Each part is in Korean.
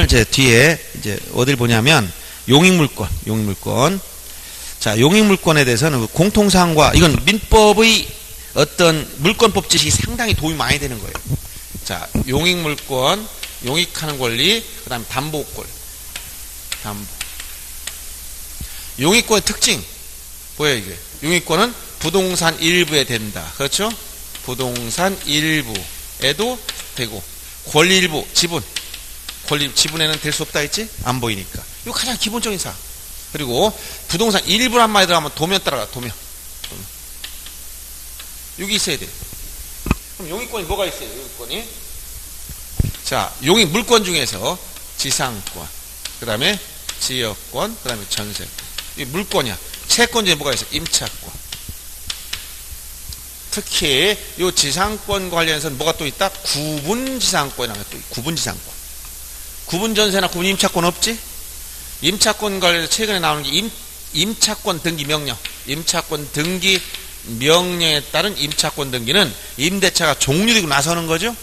이제 뒤에 이제 어딜 보냐면 용익물권. 자, 용익물권에 대해서는 공통사항과 이건 민법의 어떤 물권법 지식이 상당히 도움이 많이 되는 거예요. 자, 용익물권, 용익하는 권리, 그 다음에 담보권. 용익권의 특징. 뭐예요, 이게? 용익권은 부동산 일부에 된다. 그렇죠? 부동산 일부에도 되고, 권리 일부, 지분. 권리, 지분에는 될 수 없다 했지? 안 보이니까. 이거 가장 기본적인 사항. 그리고 부동산 일부란 말이 들어가면 도면 따라가, 도면. 여기 있어야 돼. 그럼 용익권이 뭐가 있어요, 용익권이? 자, 용익물권 중에서 지상권, 그 다음에 지역권, 그 다음에 전세권. 이 물권이야. 채권 중에 뭐가 있어요? 임차권. 특히 이 지상권 관련해서는 뭐가 또 있다? 구분지상권이라는 게 또 있고, 구분지상권. 구분전세나 구분임차권 없지? 임차권 관련해서 최근에 나오는 게 임차권 등기 명령. 임차권 등기 명령에 따른 임차권 등기는 임대차가 종료되고 나서는 거죠.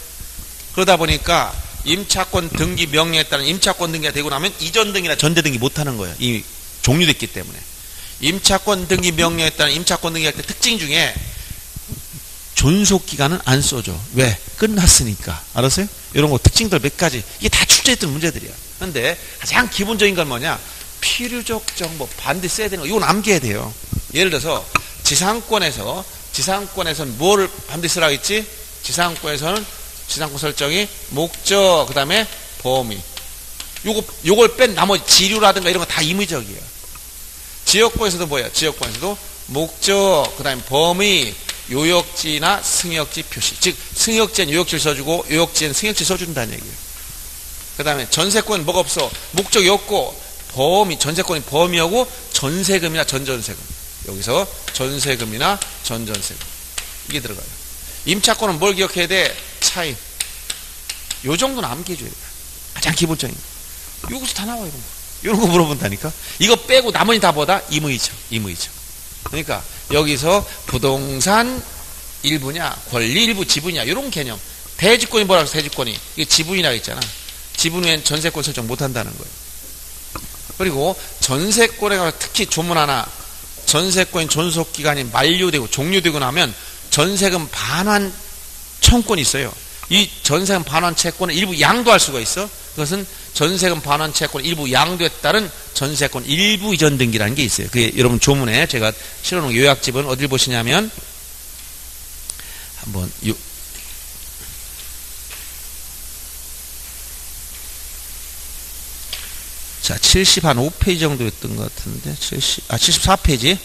그러다 보니까 임차권 등기 명령에 따른 임차권 등기가 되고 나면 이전 등기나 전대 등기 못하는 거예요. 이미 종료됐기 때문에. 임차권 등기 명령에 따른 임차권 등기할 때 특징 중에 존속기간은 안 써줘. 왜? 끝났으니까. 알았어요? 이런 거 특징들 몇 가지. 이게 다 출제했던 문제들이야. 그런데 가장 기본적인 건 뭐냐? 필요적 정보 반드시 써야 되는 거. 이건 암기해야 돼요. 예를 들어서 지상권에서는 뭐를 반드시 쓰라고 했지? 지상권에서는 지상권 설정이 목적, 그 다음에 범위. 요걸 뺀 나머지 지류라든가 이런 거 다 임의적이에요. 지역권에서도 뭐야? 지역권에서도 목적, 그 다음에 범위, 요역지나 승역지 표시. 즉, 승역지엔 요역지를 써주고, 요역지엔 승역지 써준다는 얘기예요. 그 다음에 전세권은 뭐가 없어? 목적이 없고, 범위, 전세권이 범위하고, 전세금이나 전전세금. 여기서 전세금이나 전전세금. 이게 들어가요. 임차권은 뭘 기억해야 돼? 차임. 요 정도는 암기해줘야 돼. 가장 기본적인 거. 여기서 다 나와, 이런 거. 이런 거 물어본다니까? 이거 빼고 나머지 다 뭐다? 임의적. 그러니까 여기서 부동산 일부냐, 권리 일부 지분이냐, 이런 개념. 대지권이 뭐라고 해서 대지권이? 이게 지분이라고 했잖아. 지분 외엔 전세권 설정 못 한다는 거예요. 그리고 전세권에 가서 특히 조문 하나, 전세권의 존속기간이 만료되고 종료되고 나면 전세금 반환 청권이 있어요. 이 전세금 반환 채권을 일부 양도할 수가 있어. 그것은 전세금 반환 채권 일부 양도에 따른 전세권 일부 이전 등기라는 게 있어요. 그게 여러분 조문에 제가 실어놓은 요약집은 어딜 보시냐면 한번 자, 75페이지 정도였던 것 같은데 74페이지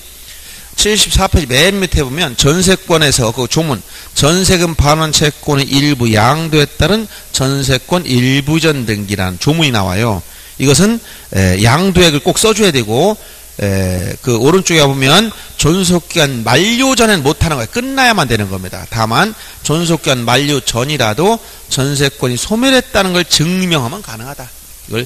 74페이지 맨 밑에 보면 전세권에서 그 조문 전세금 반환 채권의 일부 양도에 따른 전세권 일부전 등기라는 조문이 나와요. 이것은 양도액을 꼭 써줘야 되고 그 오른쪽에 보면 존속기간 만료 전에는 못하는 거예요. 끝나야만 되는 겁니다. 다만 존속기간 만료 전이라도 전세권이 소멸했다는 걸 증명하면 가능하다. 이걸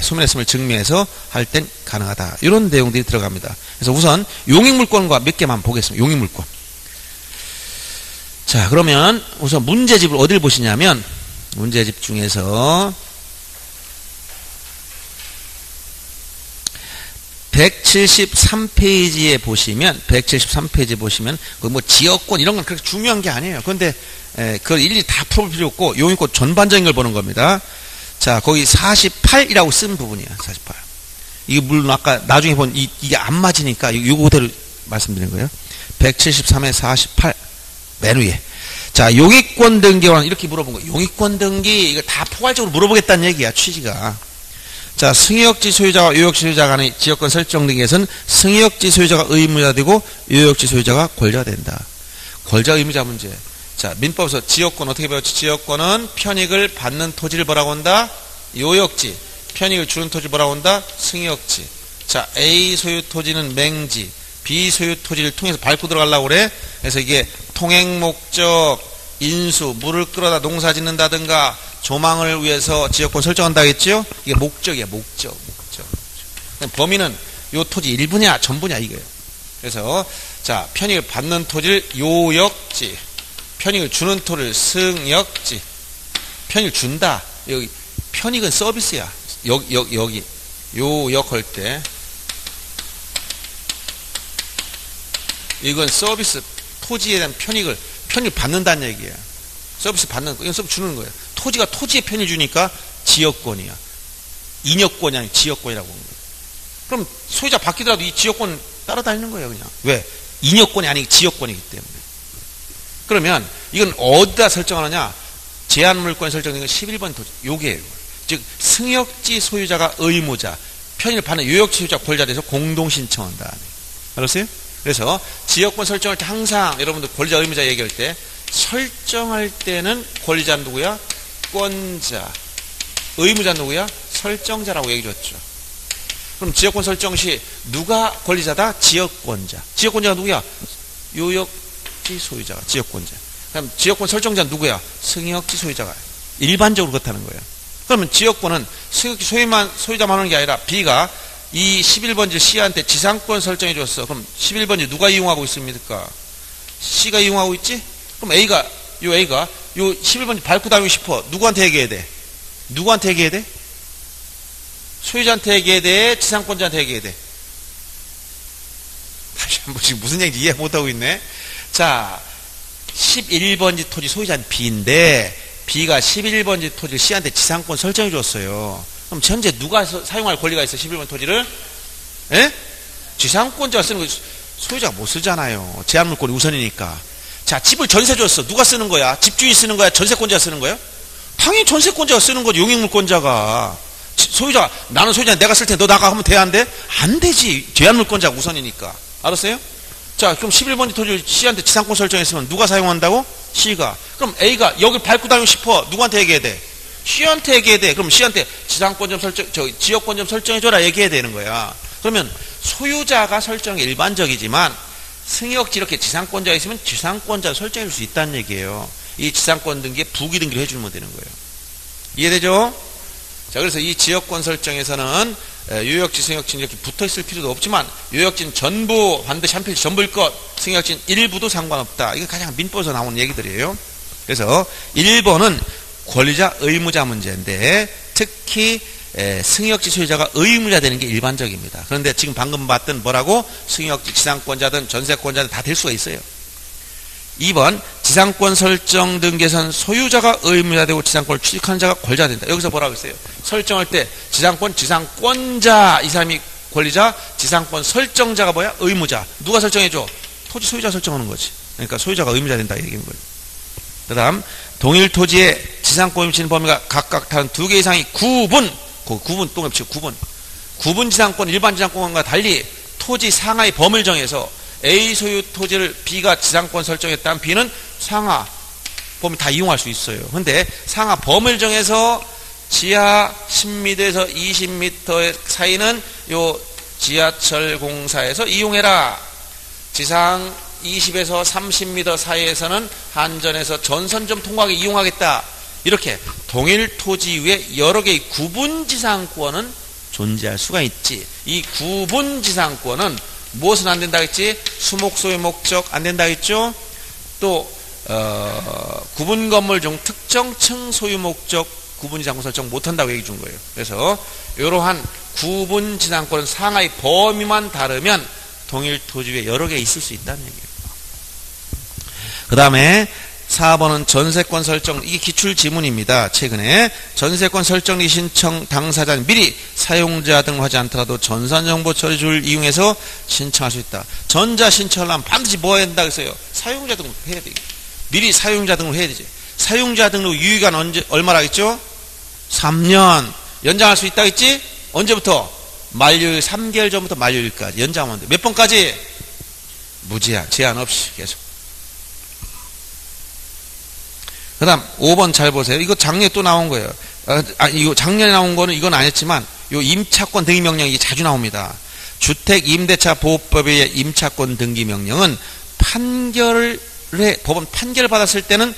소멸했음을 증명해서 할 땐 가능하다. 이런 내용들이 들어갑니다. 그래서 우선 용익물권과 몇 개만 보겠습니다. 용익물권. 자, 그러면 우선 문제집을 어딜 보시냐면 문제집 중에서 173페이지에 보시면 173페이지에 보시면 그 뭐 지역권 이런 건 그렇게 중요한 게 아니에요. 그런데 그걸 일일이 다 풀어볼 필요 없고 용익권 전반적인 걸 보는 겁니다. 자, 거기 48이라고 쓴 부분이야. 48. 이게 물론 아까 나중에 본 이게 안 맞으니까 이거 그대로 말씀드린 거예요. 173에 48 맨 위에. 자, 용익권 등기와는 이렇게 물어본 거예요. 용익권 등기 이거 다 포괄적으로 물어보겠다는 얘기야. 취지가. 자, 승역지 소유자와 요역지 소유자 간의 지역권 설정 등에서는 승역지 소유자가 의무자 되고 요역지 소유자가 권리가 된다. 권리자 의무자 문제. 자, 민법에서 지역권 어떻게 배웠지? 지역권은 편익을 받는 토지를 뭐라고 한다? 요역지. 편익을 주는 토지를 뭐라고 한다? 승역지. 자, A 소유 토지는 맹지, B 소유 토지를 통해서 밟고 들어가려고 그래. 그래서 이게 통행 목적, 인수, 물을 끌어다 농사 짓는다든가 조망을 위해서 지역권 설정한다 했죠? 이게 목적이야, 목적. 범위는 요 토지 일부냐, 전부냐 이거예요. 그래서 자, 편익을 받는 토지를 요역지. 편익을 주는 토를 승역지. 편익을 준다. 여기 편익은 서비스야. 여기 요 역할 때 이건 서비스, 토지에 대한 편익을 받는다는 얘기예요. 서비스 받는 거, 이건 서비스 주는 거예요. 토지가 토지에 편익 주니까 지역권이야. 인역권이 아니고 지역권이라고 하는 거예요. 그럼 소유자 바뀌더라도 이 지역권 따라다니는 거예요, 그냥. 왜? 인역권이 아니고 지역권이기 때문에. 그러면 이건 어디다 설정하느냐? 제한물권 설정된 건 11번 토지. 요게요. 즉 승역지 소유자가 의무자, 편의를 받는 요역지 소유자 권리자에 대해서 공동 신청한다. 알았어요? 그래서 지역권 설정할 때 항상 여러분들 권리자 의무자 얘기할 때 설정할 때는 권리자 누구야? 권자. 의무자 누구야? 설정자라고 얘기 줬죠. 그럼 지역권 설정 시 누가 권리자다? 지역권자. 지역권자가 누구야? 요역지 소유자가 지역권자. 그럼 지역권 설정자는 누구야? 승역지 소유자가. 일반적으로 그렇다는 거예요. 그러면 지역권은 승역지 소유자만 하는 게 아니라 B가 이 11번지 C한테 지상권 설정해 줬어. 그럼 11번지 누가 이용하고 있습니까? C가 이용하고 있지? 그럼 A가 요 11번지 밟고 다니고 싶어. 누구한테 얘기해야 돼? 누구한테 얘기해야 돼? 소유자한테 얘기해야 돼? 지상권자한테 얘기해야 돼? 다시 한번 지금 무슨 얘기인지 이해 못하고 있네. 자, 11번지 토지 소유자는 B인데 B가 11번지 토지를 C한테 지상권 설정해 줬어요. 그럼 현재 누가 사용할 권리가 있어? 11번 토지를? 예? 지상권자가 쓰는 거 소유자가 못 쓰잖아요. 제한물권이 우선이니까. 자, 집을 전세 줬어. 누가 쓰는 거야? 집주인이 쓰는 거야? 전세권자가 쓰는 거야? 당연히 전세권자가 쓰는 거지. 용익물권자가. 나는 소유자 내가 쓸 테 너 나가 하면 돼, 안 돼? 안 되지. 제한물권자가 우선이니까. 알았어요? 자, 그럼 11번지 토지를 C한테 지상권 설정했으면 누가 사용한다고? C가. 그럼 A가 여기 밟고 다니고 싶어. 누구한테 얘기해야 돼? C한테 얘기해야 돼. 그럼 C한테 지상권 좀 지역권 좀 설정해줘라 얘기해야 되는 거야. 그러면 소유자가 설정이 일반적이지만 승역지 이렇게 지상권자가 있으면 지상권자 설정해 줄 수 있다는 얘기예요. 이 지상권 등기에 부기 등기를 해주면 되는 거예요. 이해되죠? 자, 그래서 이 지역권 설정에서는 요역지, 승역지 이렇게 붙어 있을 필요도 없지만 요역지는 전부 반드시 한 필지 전부일 것, 승역지는 일부도 상관없다. 이게 가장 민법에서 나오는 얘기들이에요. 그래서 1번은 권리자 의무자 문제인데 특히 승역지 소유자가 의무자 되는 게 일반적입니다. 그런데 지금 방금 봤던 뭐라고? 승역지 지상권자든 전세권자든 다 될 수가 있어요. 2번 지상권 설정 등기에선 소유자가 의무자 되고 지상권을 취득하는 자가 권리자가 된다. 여기서 뭐라고 했어요? 설정할 때 지상권자 이 사람이 권리자, 지상권 설정자가 뭐야? 의무자. 누가 설정해줘? 토지 소유자 설정하는 거지. 그러니까 소유자가 의무자 된다 얘기인 거예요. 그 다음 동일 토지에 지상권이 미치는 범위가 각각 다른 2개 이상의 구분 똥nep치고 구분 지상권 일반 지상권과 달리 토지 상하의 범위를 정해서 A 소유 토지를 B가 지상권 설정했다면 B는 상하 범위 다 이용할 수 있어요. 근데 상하 범위를 정해서 지하 10m에서 20m 사이는 요 지하철 공사에서 이용해라. 지상 20에서 30m 사이에서는 한전에서 전선 좀 통과하게 이용하겠다. 이렇게 동일 토지 위에 여러 개의 구분 지상권은 존재할 수가 있지. 이 구분 지상권은 무엇은 안 된다 했지? 수목 소유 목적 안 된다 했죠? 또 구분 건물 중 특정 층 소유 목적 구분 지상권 설정 못한다고 얘기 준 거예요. 그래서 이러한 구분 지상권은 상하의 범위만 다르면 동일 토지 위에 여러 개 있을 수 있다는 얘기예요. 그 다음에 4번은 전세권 설정, 이게 기출 지문입니다. 최근에 전세권 설정리 신청 당사자는 미리 사용자 등록하지 않더라도 전산정보 처리줄을 이용해서 신청할 수 있다. 전자 신청을 하면 반드시 뭐 해야 된다 그랬어요? 사용자 등록 해야 되겠죠. 미리 사용자 등록 해야 되지. 사용자 등록 유효기간 얼마라겠죠? 3년. 연장할 수 있다겠지? 언제부터? 만료일 3개월 전부터 만료일까지 연장하면 돼. 몇 번까지? 무제한, 제한 없이 계속. 그 다음 5번 잘 보세요. 이거 작년에 또 나온 거예요. 이거 작년에 나온 거는 이건 아니었지만 요 임차권 등기 명령이 자주 나옵니다. 주택 임대차 보호법에 의해 임차권 등기 명령은 법원 판결을 받았을 때는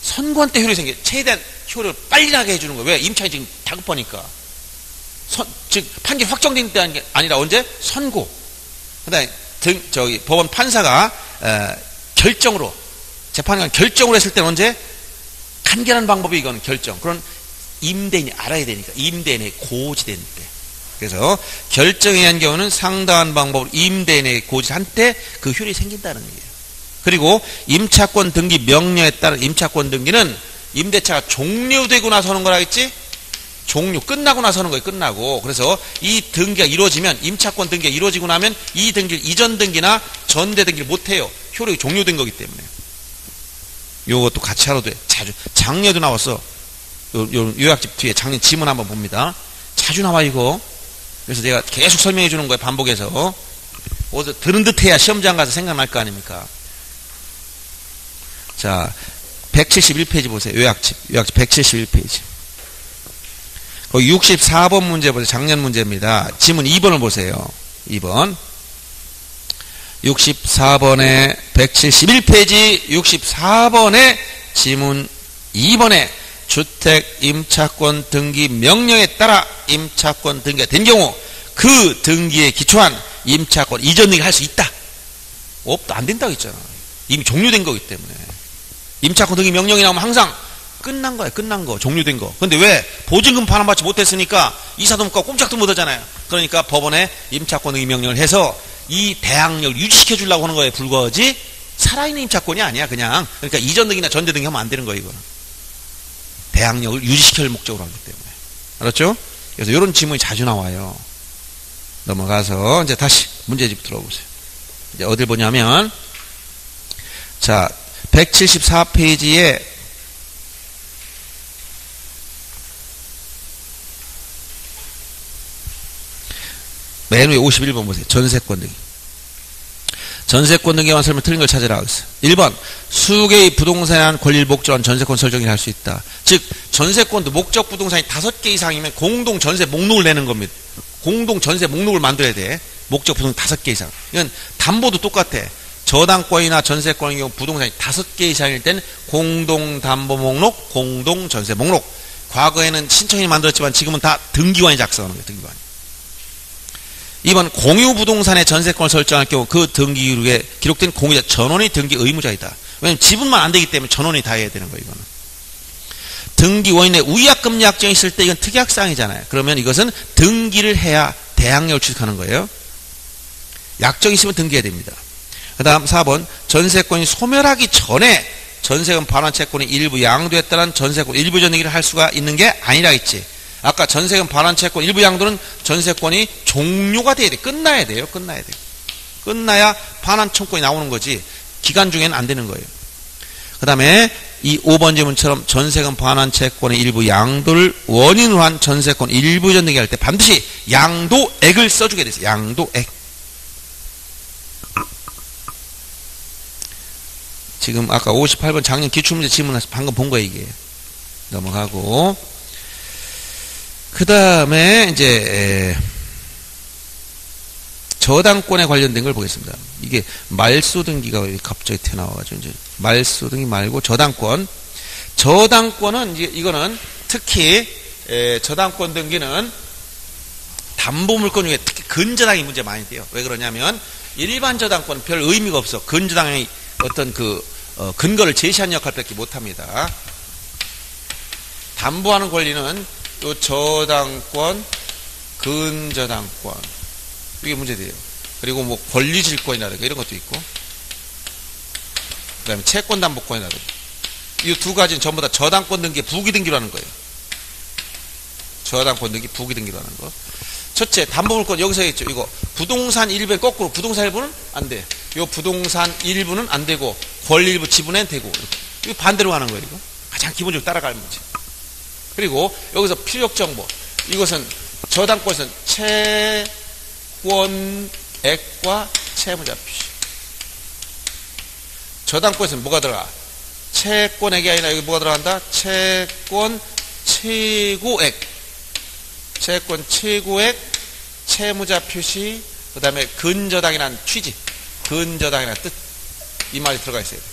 선고한 때 효력이 생겨. 최대한 효력을 빨리 나게 해주는 거예요. 왜? 임차인이 지금 다급하니까. 즉 판결 확정된 게 아니라 언제? 선고. 그 다음에 법원 판사가 재판관 결정을 했을 때는 언제? 간결한 방법이 이건 결정. 그런 임대인이 알아야 되니까. 임대인의 고지된 때. 그래서 결정에 의한 경우는 상당한 방법으로 임대인의 고지를 한 때 그 효력이 생긴다는 얘기예요. 그리고 임차권 등기 명령에 따른 임차권 등기는 임대차가 종료되고 나서 하는 거라 했지? 끝나고 나서 하는 거예요. 끝나고. 그래서 이 등기가 이루어지면, 임차권 등기가 이루어지고 나면 이 등기를 이전 등기나 전대 등기를 못해요. 효력이 종료된 거기 때문에. 요것도 같이 하러 돼. 자주. 작년에도 나왔어. 요약집 뒤에 작년 지문 한번 봅니다. 자주 나와, 이거. 그래서 내가 계속 설명해 주는 거예요. 반복해서. 어디서 들은 듯 해야 시험장 가서 생각날 거 아닙니까? 자, 171페이지 보세요. 요약집 171페이지. 거기 64번 문제 보세요. 작년 문제입니다. 지문 2번을 보세요. 2번. 64번에 171페이지 64번에 지문 2번에 주택 임차권 등기 명령에 따라 임차권 등기가 된 경우 그 등기에 기초한 임차권 이전 등기 할 수 있다. 안 된다고 했잖아. 이미 종료된 거기 때문에. 임차권 등기 명령이 나오면 항상 끝난 거야. 끝난 거. 종료된 거. 근데 왜? 보증금 반환받지 못했으니까 이사도문과 꼼짝도 못 하잖아요. 그러니까 법원에 임차권 등기 명령을 해서 이 대항력을 유지시켜 주려고 하는 거에 불과하지 살아있는 임차권이 아니야. 그냥. 그러니까 이전 등기나 전대 등기 하면 안 되는 거예요. 이거는. 대항력을 유지시킬 목적으로 하기 때문에. 알았죠? 그래서 이런 지문이 자주 나와요. 넘어가서 이제 다시 문제집 들어보세요. 이제 어딜 보냐면 자 174페이지에 맨 위에 51번 보세요. 전세권 등기. 전세권 등기에 관한 설명 틀린 걸 찾으라 하겠어요. 1번 수개의 부동산에 대한 권리를 목적으로 한 전세권 설정을 할 수 있다. 즉 전세권도 목적 부동산이 5개 이상이면 공동 전세 목록을 내는 겁니다. 공동 전세 목록을 만들어야 돼. 목적 부동산 5개 이상. 이건 담보도 똑같아. 저당권이나 전세권의 경우 부동산이 5개 이상일 땐 공동 담보 목록, 공동 전세 목록. 과거에는 신청인이 만들었지만 지금은 다 등기관이 작성하는 거예요. 등기관. 2번 공유 부동산의 전세권을 설정할 경우 그 등기록에 기록된 공유자 전원이 등기 의무자이다. 왜냐하면 지분만 안 되기 때문에 전원이 다 해야 되는 거예요. 이거는. 등기 원인에 우위약금리 약정이 있을 때 이건 특약사항이잖아요. 그러면 이것은 등기를 해야 대항력을 취득하는 거예요. 약정이 있으면 등기해야 됩니다. 그 다음 4번 전세권이 소멸하기 전에 전세금 반환 채권이 일부 양도했다는 전세권 일부 전등기를 할 수가 있는 게 아니라 했지. 아까 전세금 반환 채권 일부 양도는 전세권이 종료가 돼야 돼. 끝나야 돼요. 끝나야 돼요. 끝나야 반환 청구권이 나오는 거지. 기간 중에는 안 되는 거예요. 그 다음에 이 5번 질문처럼 전세금 반환 채권의 일부 양도를 원인으로 한 전세권 일부 전등기 할 때 반드시 양도액을 써주게 돼요. 양도액. 지금 아까 58번 작년 기출문제 질문에서 방금 본 거예요. 이게. 넘어가고 그 다음에 이제 저당권에 관련된 걸 보겠습니다. 이게 말소 등기가 갑자기 튀어나와가지고 이제 말소 등기 말고 저당권. 저당권은 이제 이거는 특히 저당권 등기는 담보물권 중에 특히 근저당이 문제 많이 돼요. 왜 그러냐면 일반 저당권은 별 의미가 없어. 근저당의 어떤 근거를 제시하는 역할밖에 못합니다. 담보하는 권리는 또 저당권, 근저당권 이게 문제돼요. 그리고 뭐 권리질권이라든가 이런 것도 있고, 그 다음에 채권담보권이라든가 이 두 가지는 전부 다 저당권 등기에 부기등기로 하는 거예요. 저당권 등기, 부기등기로 하는 거. 첫째, 담보물권 여기서 있죠. 이거 부동산 일부에 거꾸로 부동산 일부는 안 돼. 요 부동산 일부는 안 되고 권리 일부 지분엔 되고 이거 반대로 가는 거예요. 이거 가장 기본적으로 따라갈 문제. 그리고 여기서 필요적 정보. 이것은 저당권에서는 채권액과 채무자 표시. 저당권에서는 뭐가 들어가? 채권액이 아니라 여기 뭐가 들어간다? 채권 최고액. 채권 최고액, 채무자 표시, 그 다음에 근저당이라는 취지, 근저당이라는 뜻. 이 말이 들어가 있어야 돼.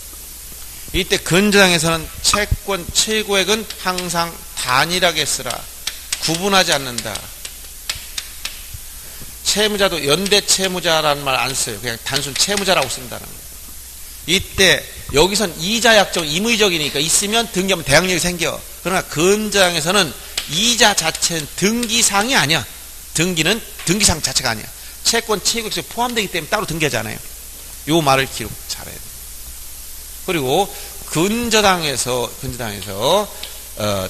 이때 근저당에서는 채권 최고액은 항상 단일하게 쓰라. 구분하지 않는다. 채무자도 연대 채무자라는 말 안 써요. 그냥 단순 채무자라고 쓴다는 거예요. 이때 여기선 이자 약정 임의적이니까 있으면 등기하면 대항력이 생겨. 그러나 근저당에서는 이자 자체는 등기상이 아니야. 등기는 등기상 자체가 아니야. 채권 채권에 포함되기 때문에 따로 등기하잖아요. 요 말을 기록 잘해야 돼. 그리고 근저당에서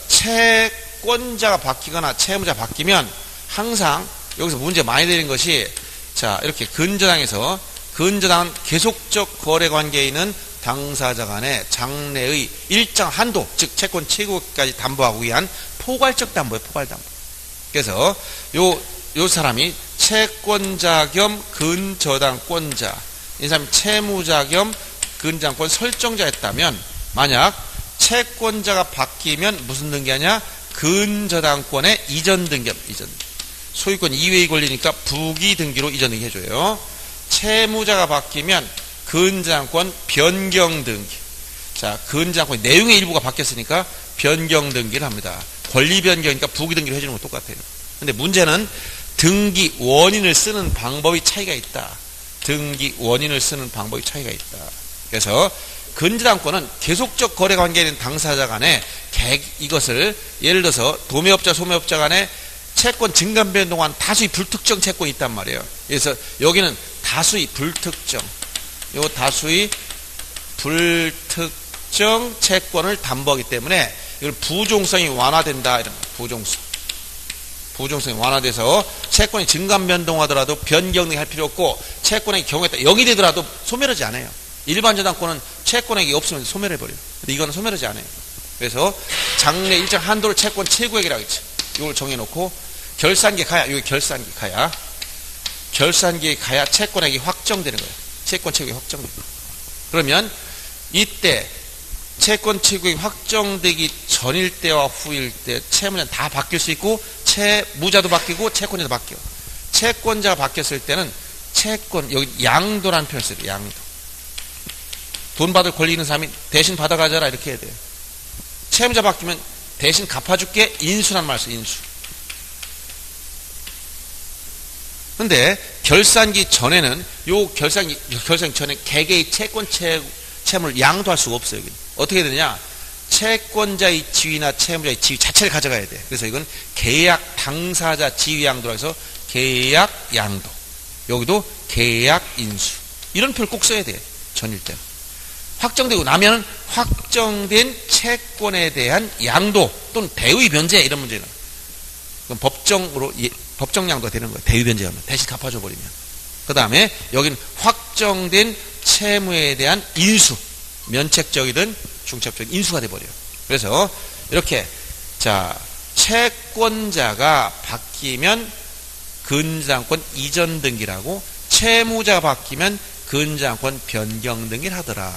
채권자가 바뀌거나 채무자 바뀌면 항상 여기서 문제 많이 되는 것이, 자, 이렇게 근저당은 계속적 거래 관계에 있는 당사자 간의 장래의 일정 한도, 즉 채권 채무까지 담보하기 위한 포괄적 담보예요. 포괄 담보. 그래서 요 사람이 채권자 겸 근저당권자, 이 사람이 채무자 겸 근저당권 설정자였다면, 만약 채권자가 바뀌면 무슨 등기하냐? 근저당권의 이전 등기합니다. 이전. 소유권 이외의 권리니까 부기 등기로 이전 등기 해줘요. 채무자가 바뀌면 근저당권 변경 등기. 자, 근저당권 내용의 일부가 바뀌었으니까 변경 등기를 합니다. 권리 변경이니까 부기 등기를 해주는 거 똑같아요. 근데 문제는 등기 원인을 쓰는 방법이 차이가 있다. 등기 원인을 쓰는 방법이 차이가 있다. 그래서 근저당권은 계속적 거래 관계에 있는 당사자 간에 이것을 예를 들어서 도매업자, 소매업자 간에 채권 증감 변동한 다수의 불특정 채권이 있단 말이에요. 그래서 여기는 다수의 불특정, 요 다수의 불특정 채권을 담보하기 때문에 이걸 부종성이 완화된다. 이런 부종성이 완화돼서 채권이 증감 변동하더라도 변경을 할 필요 없고, 채권의 경우에 따라 0이 되더라도 소멸하지 않아요. 일반 저당권은 채권액이 없으면 소멸해버려요. 근데 이거는 소멸하지 않아요. 그래서 장래 일정 한도를 채권 최고액이라고 했죠. 이걸 정해놓고 결산기에 가야, 여기 결산기에 가야 채권액이 확정되는 거예요. 채권 최고액이 확정되는 거예요. 그러면 이때 채권 최고액이 확정되기 전일 때와 후일 때 채무자는 다 바뀔 수 있고, 채무자도 바뀌고 채권자도 바뀌어. 채권자가 바뀌었을 때는 여기 양도라는 표현을 써요. 양도. 돈 받을 권리 있는 사람이 대신 받아가져라 이렇게 해야 돼요. 채무자 바뀌면 대신 갚아줄게 인수란 말 써요. 인수. 근데 결산기 전에는 결산기 전에 개개의 채권 채무를 양도할 수가 없어요. 여기는. 어떻게 되느냐? 채권자의 지위나 채무자의 지위 자체를 가져가야 돼. 그래서 이건 계약 당사자 지위 양도라 해서 계약 양도. 여기도 계약 인수. 이런 표를 꼭 써야 돼. 전일 때. 확정되고 나면 확정된 채권에 대한 양도 또는 대의 변제 이런 문제는 그럼 법정 양도가 되는 거예요. 대의 변제하면 대신 갚아줘 버리면. 그 다음에 여기는 확정된 채무에 대한 인수, 면책적이든 중첩적인 인수가 돼 버려요. 그래서 이렇게 자 채권자가 바뀌면 근저당권 이전 등기라고, 채무자가 바뀌면 근저당권 변경 등기를 하더라.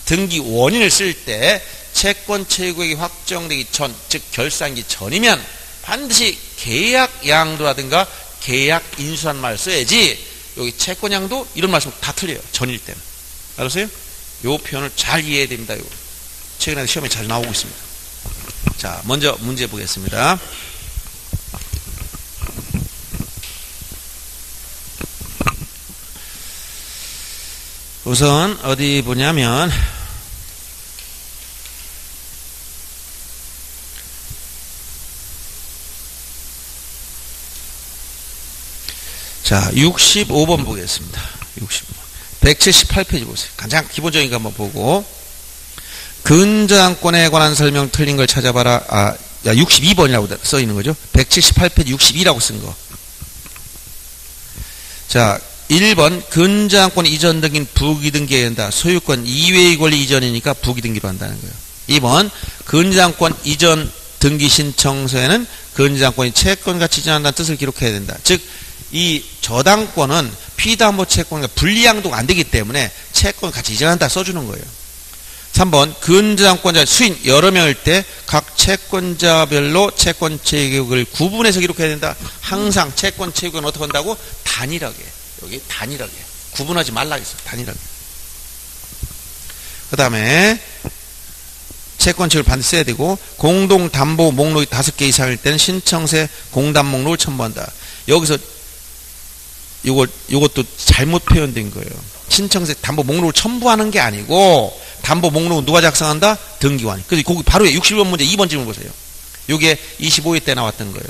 등기 원인을 쓸 때 채권 최고액이 확정되기 전, 즉 결산기 전이면 반드시 계약 양도라든가 계약 인수란 말을 써야지, 여기 채권 양도 이런 말씀 다 틀려요. 전일 때는. 알았어요? 요 표현을 잘 이해해야 됩니다. 요. 최근에 시험에 자주 나오고 있습니다. 자, 먼저 문제 보겠습니다. 우선 어디 보냐면 자 65번 보겠습니다. 65번 178페이지 보세요. 가장 기본적인 거 한번 보고, 근저당권에 관한 설명 틀린 걸 찾아봐라. 62번이라고 써 있는 거죠. 178페이지 62라고 쓴 거. 자 1번 근저당권 이전 등기는 부기 등기해야 한다. 소유권 이외의 권리 이전이니까 부기 등기로 한다는 거예요. 2번 근저당권 이전 등기 신청서에는 근저당권이 채권같이 이전한다는 뜻을 기록해야 된다. 즉 이 저당권은 피담보 채권과 분리양도가 안 되기 때문에 채권 같이 이전한다 써주는 거예요. 3번 근저당권자 수인 여러 명일 때 각 채권자별로 채권 체계를 구분해서 기록해야 된다. 항상 채권 체계는 어떻게 한다고? 단일하게. 여기 단일하게. 구분하지 말라 했어요. 단일하게. 그 다음에 채권책을 반드시 써야 되고, 공동담보 목록이 5개 이상일 때는 신청세 공담 목록을 첨부한다. 여기서 요것도 잘못 표현된 거예요. 신청세 담보 목록을 첨부하는 게 아니고, 담보 목록은 누가 작성한다? 등기관이. 그래서 거기 바로 61번 문제 2번 질문 보세요. 요게 25회 때 나왔던 거예요.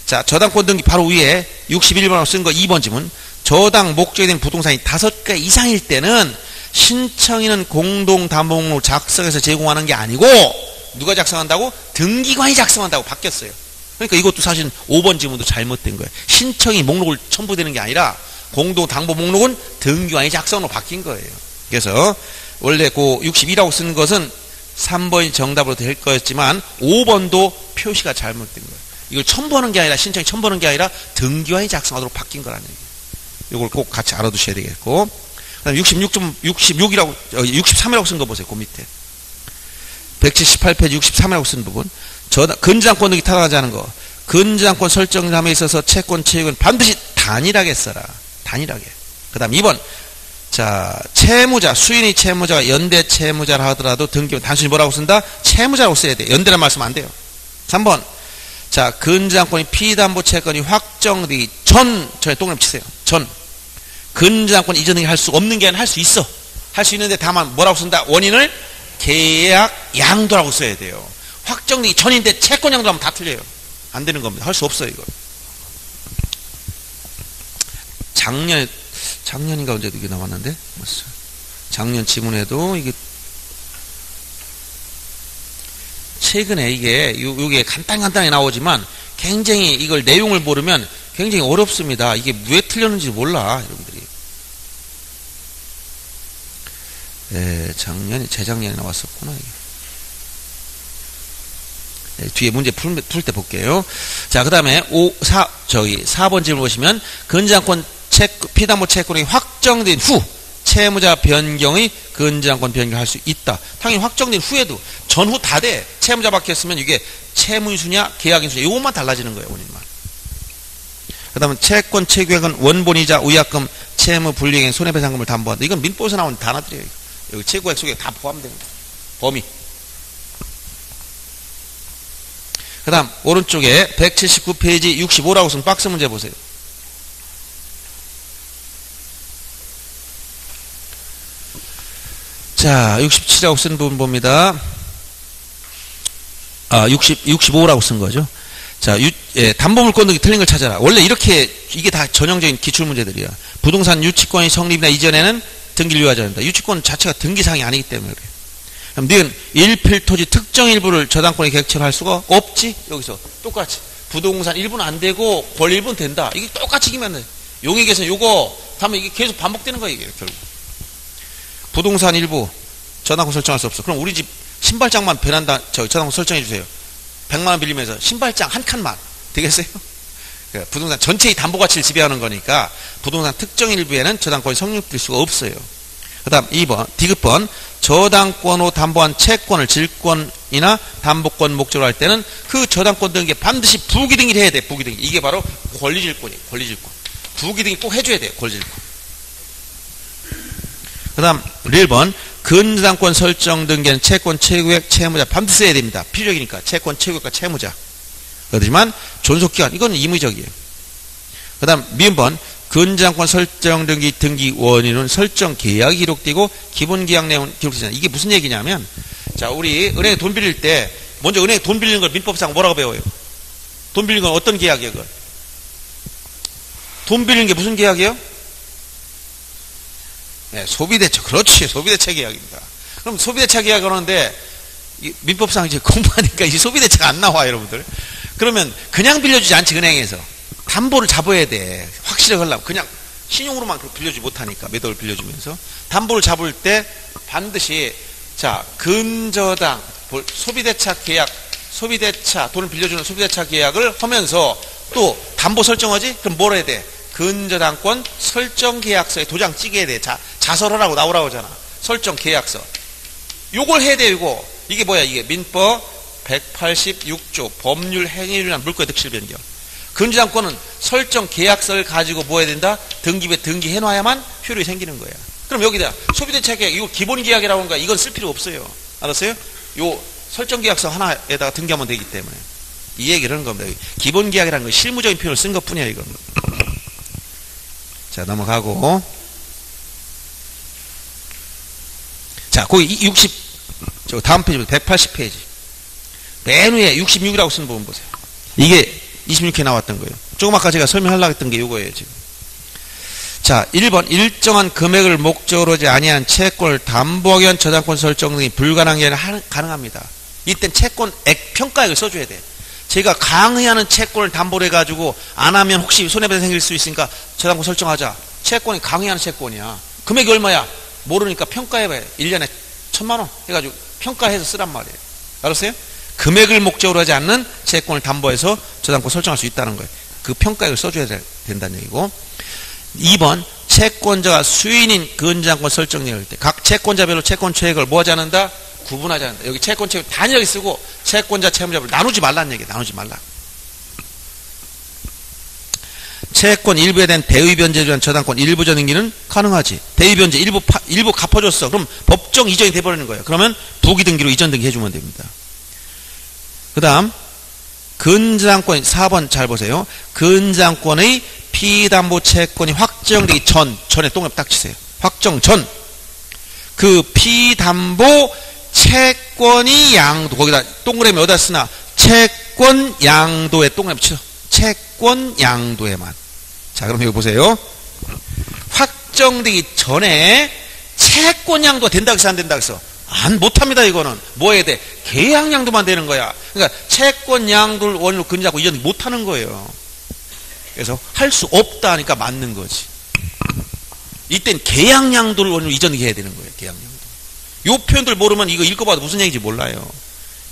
자, 저당권 등기 바로 위에 61번으로 쓴 거 2번 지문. 저당 목적이 된 부동산이 5개 이상일 때는 신청인은 공동담보목록을 작성해서 제공하는 게 아니고 누가 작성한다고? 등기관이 작성한다고 바뀌었어요. 그러니까 이것도 사실 5번 지문도 잘못된 거예요. 신청이 목록을 첨부되는 게 아니라 공동담보목록은 등기관이 작성으로 바뀐 거예요. 그래서 원래 그 62라고 쓴 것은 3번이 정답으로 될 거였지만 5번도 표시가 잘못된 거예요. 이걸 첨부하는 게 아니라 신청이 첨부하는 게 아니라 등기관이 작성하도록 바뀐 거라는 얘기예요. 이걸 꼭 같이 알아두셔야 되겠고, 그다음 63이라고 쓴 거 보세요. 그 밑에 178페이지 63이라고 쓴 부분. 근저당권 등기 타당하지 않은 거. 근저당권 설정함에 있어서 채권 체육은 반드시 단일하게 써라. 단일하게. 그 다음 2번. 자, 채무자, 수인이 채무자가 연대 채무자라 하더라도 등기는 단순히 뭐라고 쓴다? 채무자라고 써야 돼. 연대란 말씀 안 돼요. 3번. 자, 근저당권이 피담보 채권이 확정되기 전, 저에 동그라미 치세요. 전. 근저당권 이전 등기 할 수 없는 게 아니라 할 수 있어. 할 수 있는데 다만 뭐라고 쓴다? 원인을 계약 양도라고 써야 돼요. 확정되기 전인데 채권 양도하면 다 틀려요. 안 되는 겁니다. 할 수 없어요, 이거. 작년인가 언제도 이게 나왔는데? 작년 지문에도 이게 최근에 이게 간단하게 나오지만 굉장히 이걸 내용을 모르면 굉장히 어렵습니다. 이게 왜 틀렸는지 몰라, 여러분들이. 네, 재작년에 나왔었구나, 이게. 네, 뒤에 문제 풀 때 볼게요. 자, 그 다음에 4번 질문 보시면, 근저당권 피담보 채권이 확정된 후, 채무자 변경의 근저당권 변경할 수 있다. 당연히 확정된 후에도 전후 다 돼. 채무자 바뀌었으면 이게 채무인수냐 계약인수냐 이것만 달라지는 거예요. 원인만. 그 다음에 채권 체계액은 원본이자 위약금 채무 불이행의 손해배상금을 담보한다. 이건 민법에서 나온 단어들이에요. 여기 채권액 속에 다 포함됩니다. 범위. 그 다음 오른쪽에 179페이지 65라고 쓴 박스 문제 보세요. 자, 67이라고 쓴 부분 봅니다. 65라고 쓴 거죠. 자, 담보물권 등기 틀린 걸 찾아라. 원래 이게 다 전형적인 기출문제들이야. 부동산 유치권이 성립이나 이전에는 등기를 유하지 않는다. 유치권 자체가 등기사항이 아니기 때문에 그래. 그럼 너는 일필토지 특정 일부를 저당권에 객체할 수가 없지? 여기서 똑같이. 부동산 일부는 안 되고 권 일부는 된다. 이게 똑같이 기면 돼. 용익에서 요거 하면 이게 계속 반복되는 거야, 이게 결국. 부동산 일부 저당권 설정할 수 없어. 그럼 우리 집 신발장만 베란다 저당권 설정해 주세요. 100만 원 빌리면서 신발장 한 칸만 되겠어요? 부동산 전체의 담보 가치를 지배하는 거니까 부동산 특정 일부에는 저당권이 성립될 수가 없어요. 그 다음 2번 디귿번 저당권으로 담보한 채권을 질권이나 담보권 목적으로 할 때는 그 저당권 등기에 반드시 부기등기를 해야 돼. 부기등기. 이게 바로 권리질권이에요. 권리질권. 부기등기 꼭 해줘야 돼요. 권리질권. 그 다음 1번 근저당권 설정 등기는 채권 최고액 채무자 반드시 써야 됩니다. 필요적이니까 채권 최고액과 채무자. 그렇지만 존속기간 이건 임의적이에요. 그 다음 미음번 근저당권 설정 등기 원인은 설정 계약이 기록되고 기본 계약 내용은 기록되잖아요. 이게 무슨 얘기냐면 자, 우리 은행에 돈 빌릴 때 먼저 은행에 돈 빌리는 걸 민법상 뭐라고 배워요? 돈 빌리는 건 어떤 계약이에요? 그건? 돈 빌리는 게 무슨 계약이에요? 네, 소비대차. 그렇지. 소비대차 계약입니다. 그럼 소비대차 계약을 하는데 민법상 이제 공부하니까 이 소비대차가 안 나와, 여러분들. 그러면 그냥 빌려주지 않지, 은행에서. 담보를 잡아야 돼. 확실하게 하려면. 그냥 신용으로만 빌려주지 못하니까, 매도를 빌려주면서. 담보를 잡을 때 반드시, 자, 근저당, 소비대차 계약, 소비대차, 돈을 빌려주는 소비대차 계약을 하면서 또 담보 설정하지? 그럼 뭘 해야 돼? 근저당권 설정 계약서에 도장 찍어야 돼. 자설하라고 나오라고 하잖아. 설정 계약서. 요걸 해야 돼, 이거. 이게 뭐야, 이게. 민법 186조 법률 행위를 물권의 득실 변경. 근저당권은 설정 계약서를 가지고 뭐 해야 된다? 등기부에 등기해놔야만 효력이 생기는 거야. 그럼 여기다 소비대차 계약, 이거 기본 계약이라고 하는 거야. 이건 쓸 필요 없어요. 알았어요? 요 설정 계약서 하나에다가 등기하면 되기 때문에. 이 얘기를 하는 겁니다. 기본 계약이라는 건 실무적인 표현을 쓴 것 뿐이야, 이건. 자, 넘어가고. 자, 거기 다음 페이지, 180페이지. 맨 위에 66이라고 쓰는 부분 보세요. 이게 26회 나왔던 거예요. 조금 아까 제가 설명하려고 했던 게 이거예요, 지금. 자, 1번. 일정한 금액을 목적으로 하지 아니한 채권을 담보하기 위한 저당권 설정 등이 불가능한 게 아니라 가능합니다. 이땐 채권액 평가액을 써줘야 돼. 제가 강의하는 채권을 담보로 해가지고 안 하면 혹시 손해배상 생길 수 있으니까 저당권 설정하자. 채권이 강의하는 채권이야. 금액이 얼마야? 모르니까 평가해봐요. 1년에 1,000만 원 해가지고 평가해서 쓰란 말이에요. 알았어요? 금액을 목적으로 하지 않는 채권을 담보해서 저당권 설정할 수 있다는 거예요. 그 평가액을 써줘야 된다는 얘기고. 2번. 채권자가 수인인 근저당권 설정을 할 때 각 채권자별로 채권 최액을 뭐 하지 않는다? 구분하지 않는다. 여기 채권 최액 단일하게 쓰고 채권자 채무자별로 나누지 말라는 얘기예요. 나누지 말라. 채권 일부에 대한 대의 변제를 위한 저당권 일부 전등기는 가능하지. 대의 변제 일부 갚아줬어. 그럼 법정 이전이 돼버리는 거예요. 그러면 부기 등기로 이전 등기 해주면 됩니다. 그 다음 근저당권 4번 잘 보세요. 근저당권의 피담보 채권이 확정되기 전에 동그라미 딱 치세요. 확정 전. 그 피담보 채권이 양도, 거기다 동그라미 어디다 쓰나? 채권 양도에 동그라미 쳐. 채권 양도에만. 자, 그럼 여기 보세요. 확정되기 전에 채권 양도가 된다고 해서 안 된다고 해서 안 못합니다. 이거는 뭐 해야 돼? 계약 양도만 되는 거야. 그러니까 채권 양도를 원으로 근저당권 이전 못하는 거예요. 그래서 할 수 없다 하니까 맞는 거지. 이땐 계약 양도를 원으로 이전해야 되는 거예요. 계약 양도. 요 표현들 모르면 이거 읽어봐도 무슨 얘기인지 몰라요.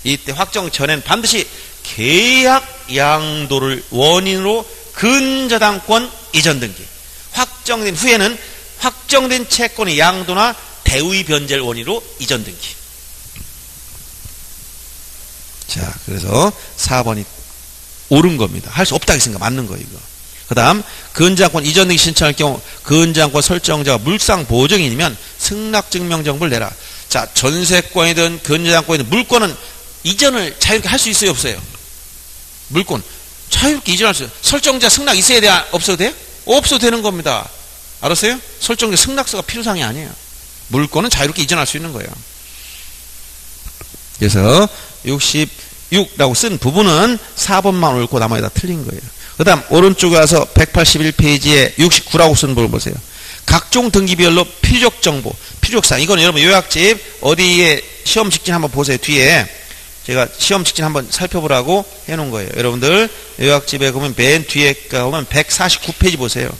이때 확정 전에는 반드시 계약 양도를 원인으로 근저당권 이전 등기. 확정된 후에는 확정된 채권의 양도나 대의 변제를 원인으로 이전 등기. 자, 그래서 4번이 옳은 겁니다. 할 수 없다 했으니까 맞는 거예요, 이거. 그 다음, 근저당권 이전 등기 신청할 경우 근저당권 설정자가 물상 보증인이면 승낙증명 정보를 내라. 자, 전세권이든 근저당권이든 물권은 이전을 자유롭게 할 수 있어요, 없어요? 물권 자유롭게 이전할 수 있어요. 설정자 승낙 있어야 돼, 없어도 돼요? 없어도 되는 겁니다. 알았어요? 설정자 승낙서가 필요사항이 아니에요. 물권은 자유롭게 이전할 수 있는 거예요. 그래서 66라고 쓴 부분은 4번만 옳고 나머지 다 틀린 거예요. 그 다음 오른쪽에 와서 181페이지에 69라고 쓴 부분 보세요. 각종 등기별로 필요적 정보, 필요적사항. 이건 여러분 요약집 어디에 시험 직진 한번 보세요. 뒤에 제가 시험 직진 한번 살펴보라고 해놓은 거예요. 여러분들 요약집에 보면 맨 뒤에 가보면 149페이지 보세요.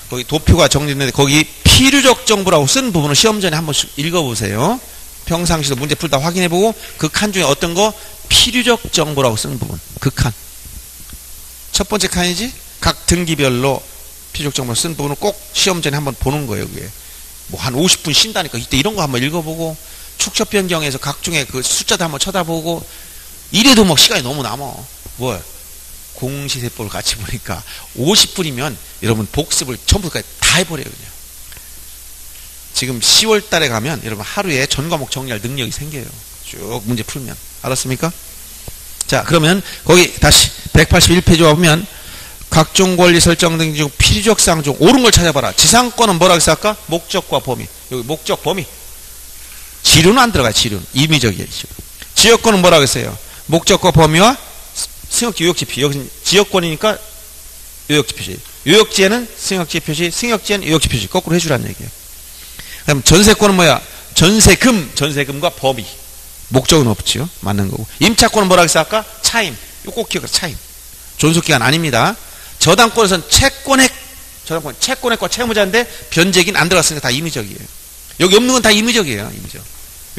거기 도표가 정리됐는데 거기 필요적 정보라고 쓴 부분을 시험 전에 한번 읽어보세요. 평상시도 문제 풀다 확인해보고 그 칸 중에 어떤 거 필요적 정보라고 쓴 부분. 그 칸. 첫 번째 칸이지. 각 등기별로 필요적 정보를 쓴 부분을 꼭 시험 전에 한번 보는 거예요. 그게 뭐 한 50분 쉰다니까 이때 이런 거 한번 읽어보고 축척 변경해서 각종의 그 숫자도 한번 쳐다보고 이래도 뭐 시간이 너무 남어. 뭘? 공시세법을 같이 보니까 50분이면 여러분 복습을 전부까지 다 해버려요. 그냥. 지금 10월 달에 가면 여러분 하루에 전 과목 정리할 능력이 생겨요. 쭉 문제 풀면. 알았습니까? 자, 그러면 거기 다시 181페이지 와보면 각종 권리 설정 등기 중 필요적 사항 중 옳은 걸 찾아봐라. 지상권은 뭐라고 했어 아까? 목적과 범위. 여기 목적 범위. 지류는 안 들어가요. 지류는. 임의적이에요. 지역권은 뭐라고 했어요? 목적과 범위와 승역지, 요역지 표시. 여기는 지역권이니까 요역지 표시. 요역지에는 승역지 표시, 승역지에는 요역지 표시. 거꾸로 해주라는 얘기예요. 그럼 전세권은 뭐야? 전세금과 범위. 목적은 없지요. 맞는 거고. 임차권은 뭐라고 했어 아까? 차임. 이거 꼭 기억해. 차임. 존속기간 아닙니다. 저당권에서는 채권액과 채무자인데 변제기는 안 들어갔으니까 다 임의적이에요. 여기 없는 건 다 임의적이에요. 임의적.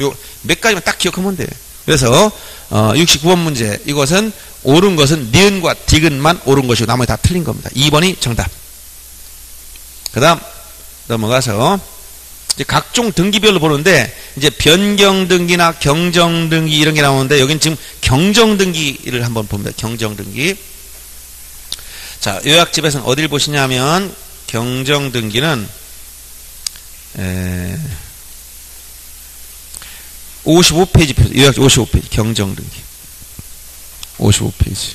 요 몇 가지만 딱 기억하면 돼요. 그래서 69번 문제 이것은 옳은 것은 니은과 디귿만 옳은 것이고 나머지 다 틀린 겁니다. 2번이 정답. 그 다음 넘어가서 이제 각종 등기별로 보는데 이제 변경등기나 경정등기 이런 게 나오는데 여기는 지금 경정등기를 한번 봅니다. 경정등기. 자, 요약집에서는 어딜 보시냐면 경정등기는 55페이지 요약 55페이지 경정등기 55페이지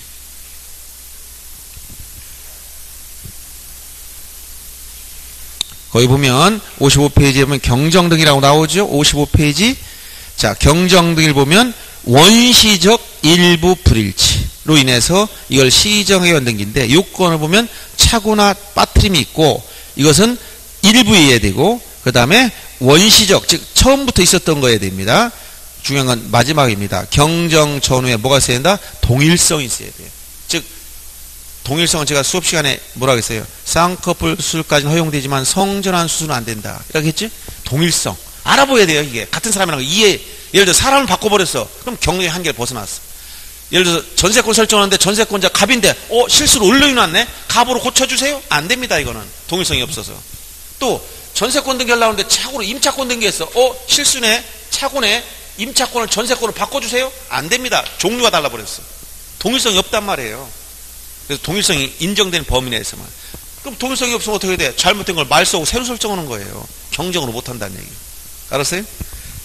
거기 보면 55페이지에 보면 경정등기라고 나오죠. 55페이지. 자, 경정등기를 보면 원시적 일부 불일치로 인해서 이걸 시정회원 등기인데 요건을 보면 차고나 빠트림이 있고 이것은 일부 이해야 되고 그 다음에 원시적 즉 처음부터 있었던 거여야 됩니다. 중요한 건 마지막입니다. 경정 전후에 뭐가 있어야 된다? 동일성이 있어야 돼요. 즉 동일성은 제가 수업 시간에 뭐라고 했어요? 쌍꺼풀 수술까지는 허용되지만 성전환 수술은 안 된다. 이렇게 했지? 동일성. 알아보야 돼요. 이게 같은 사람이라는 거 이해. 예를 들어 사람을 바꿔버렸어. 그럼 경영의 한계를 벗어났어. 예를 들어서 전세권 설정하는데 전세권자 갑인데 실수로 을로인왔네 갑으로 고쳐주세요? 안 됩니다. 이거는 동일성이 없어서. 또 전세권 등기하려는데 차고로 임차권 등기했어. 실수네 차고네 임차권을 전세권으로 바꿔주세요? 안 됩니다. 종류가 달라버렸어. 동일성이 없단 말이에요. 그래서 동일성이 인정된 범위 내에서만. 그럼 동일성이 없으면 어떻게 돼? 잘못된 걸 말 쏘고 새로 설정하는 거예요. 경정으로 못한다는 얘기예요. 알았어요?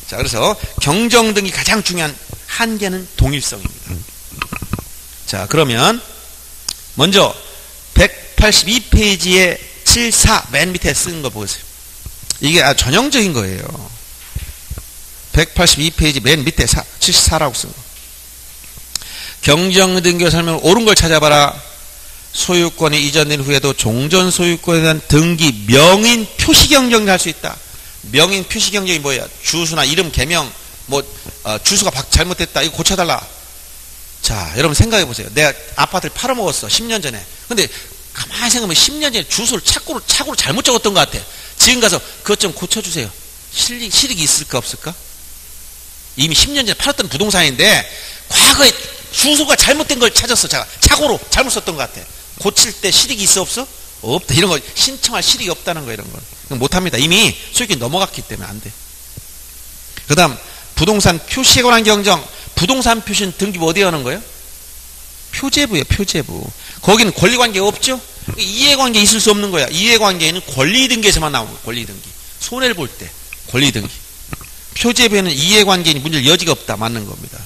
자, 그래서 경정 등기 가장 중요한 한계는 동일성입니다. 자, 그러면 먼저 182페이지에 74 맨 밑에 쓴 거 보세요. 이게 전형적인 거예요. 182페이지 맨 밑에 74라고 쓴 거. 경정 등기 설명 옳은 걸 찾아봐라. 소유권이 이전된 후에도 종전 소유권에 대한 등기 명인 표시 경정을 할 수 있다. 명인 표시 경정이 뭐야? 주소나 이름 개명 주소가 잘못됐다. 이거 고쳐달라. 자, 여러분 생각해 보세요. 내가 아파트를 팔아먹었어. 10년 전에. 근데 가만히 생각하면 10년 전에 주소를 착고로 잘못 적었던 것 같아. 지금 가서 그것 좀 고쳐주세요. 실익이 있을까 없을까? 이미 10년 전에 팔았던 부동산인데 과거에 주소가 잘못된 걸 찾았어. 제가 착오로 잘못 썼던 것 같아. 고칠 때 실익이 있어 없어? 없다. 이런 거 신청할 실익이 없다는 거 이런 건 못합니다. 이미 소유권이 넘어갔기 때문에 안 돼. 그 다음 부동산 표시에 관한 경정. 부동산 표시는 등기부 어디에 하는 거예요? 표제부예요. 표제부. 거기는 권리관계 없죠? 이해관계 있을 수 없는 거야. 이해관계는 권리등기에서만 나오는 거야. 권리등기. 손해를 볼 때 권리등기. 표제부에는 이해관계인 문제를 여지가 없다. 맞는 겁니다.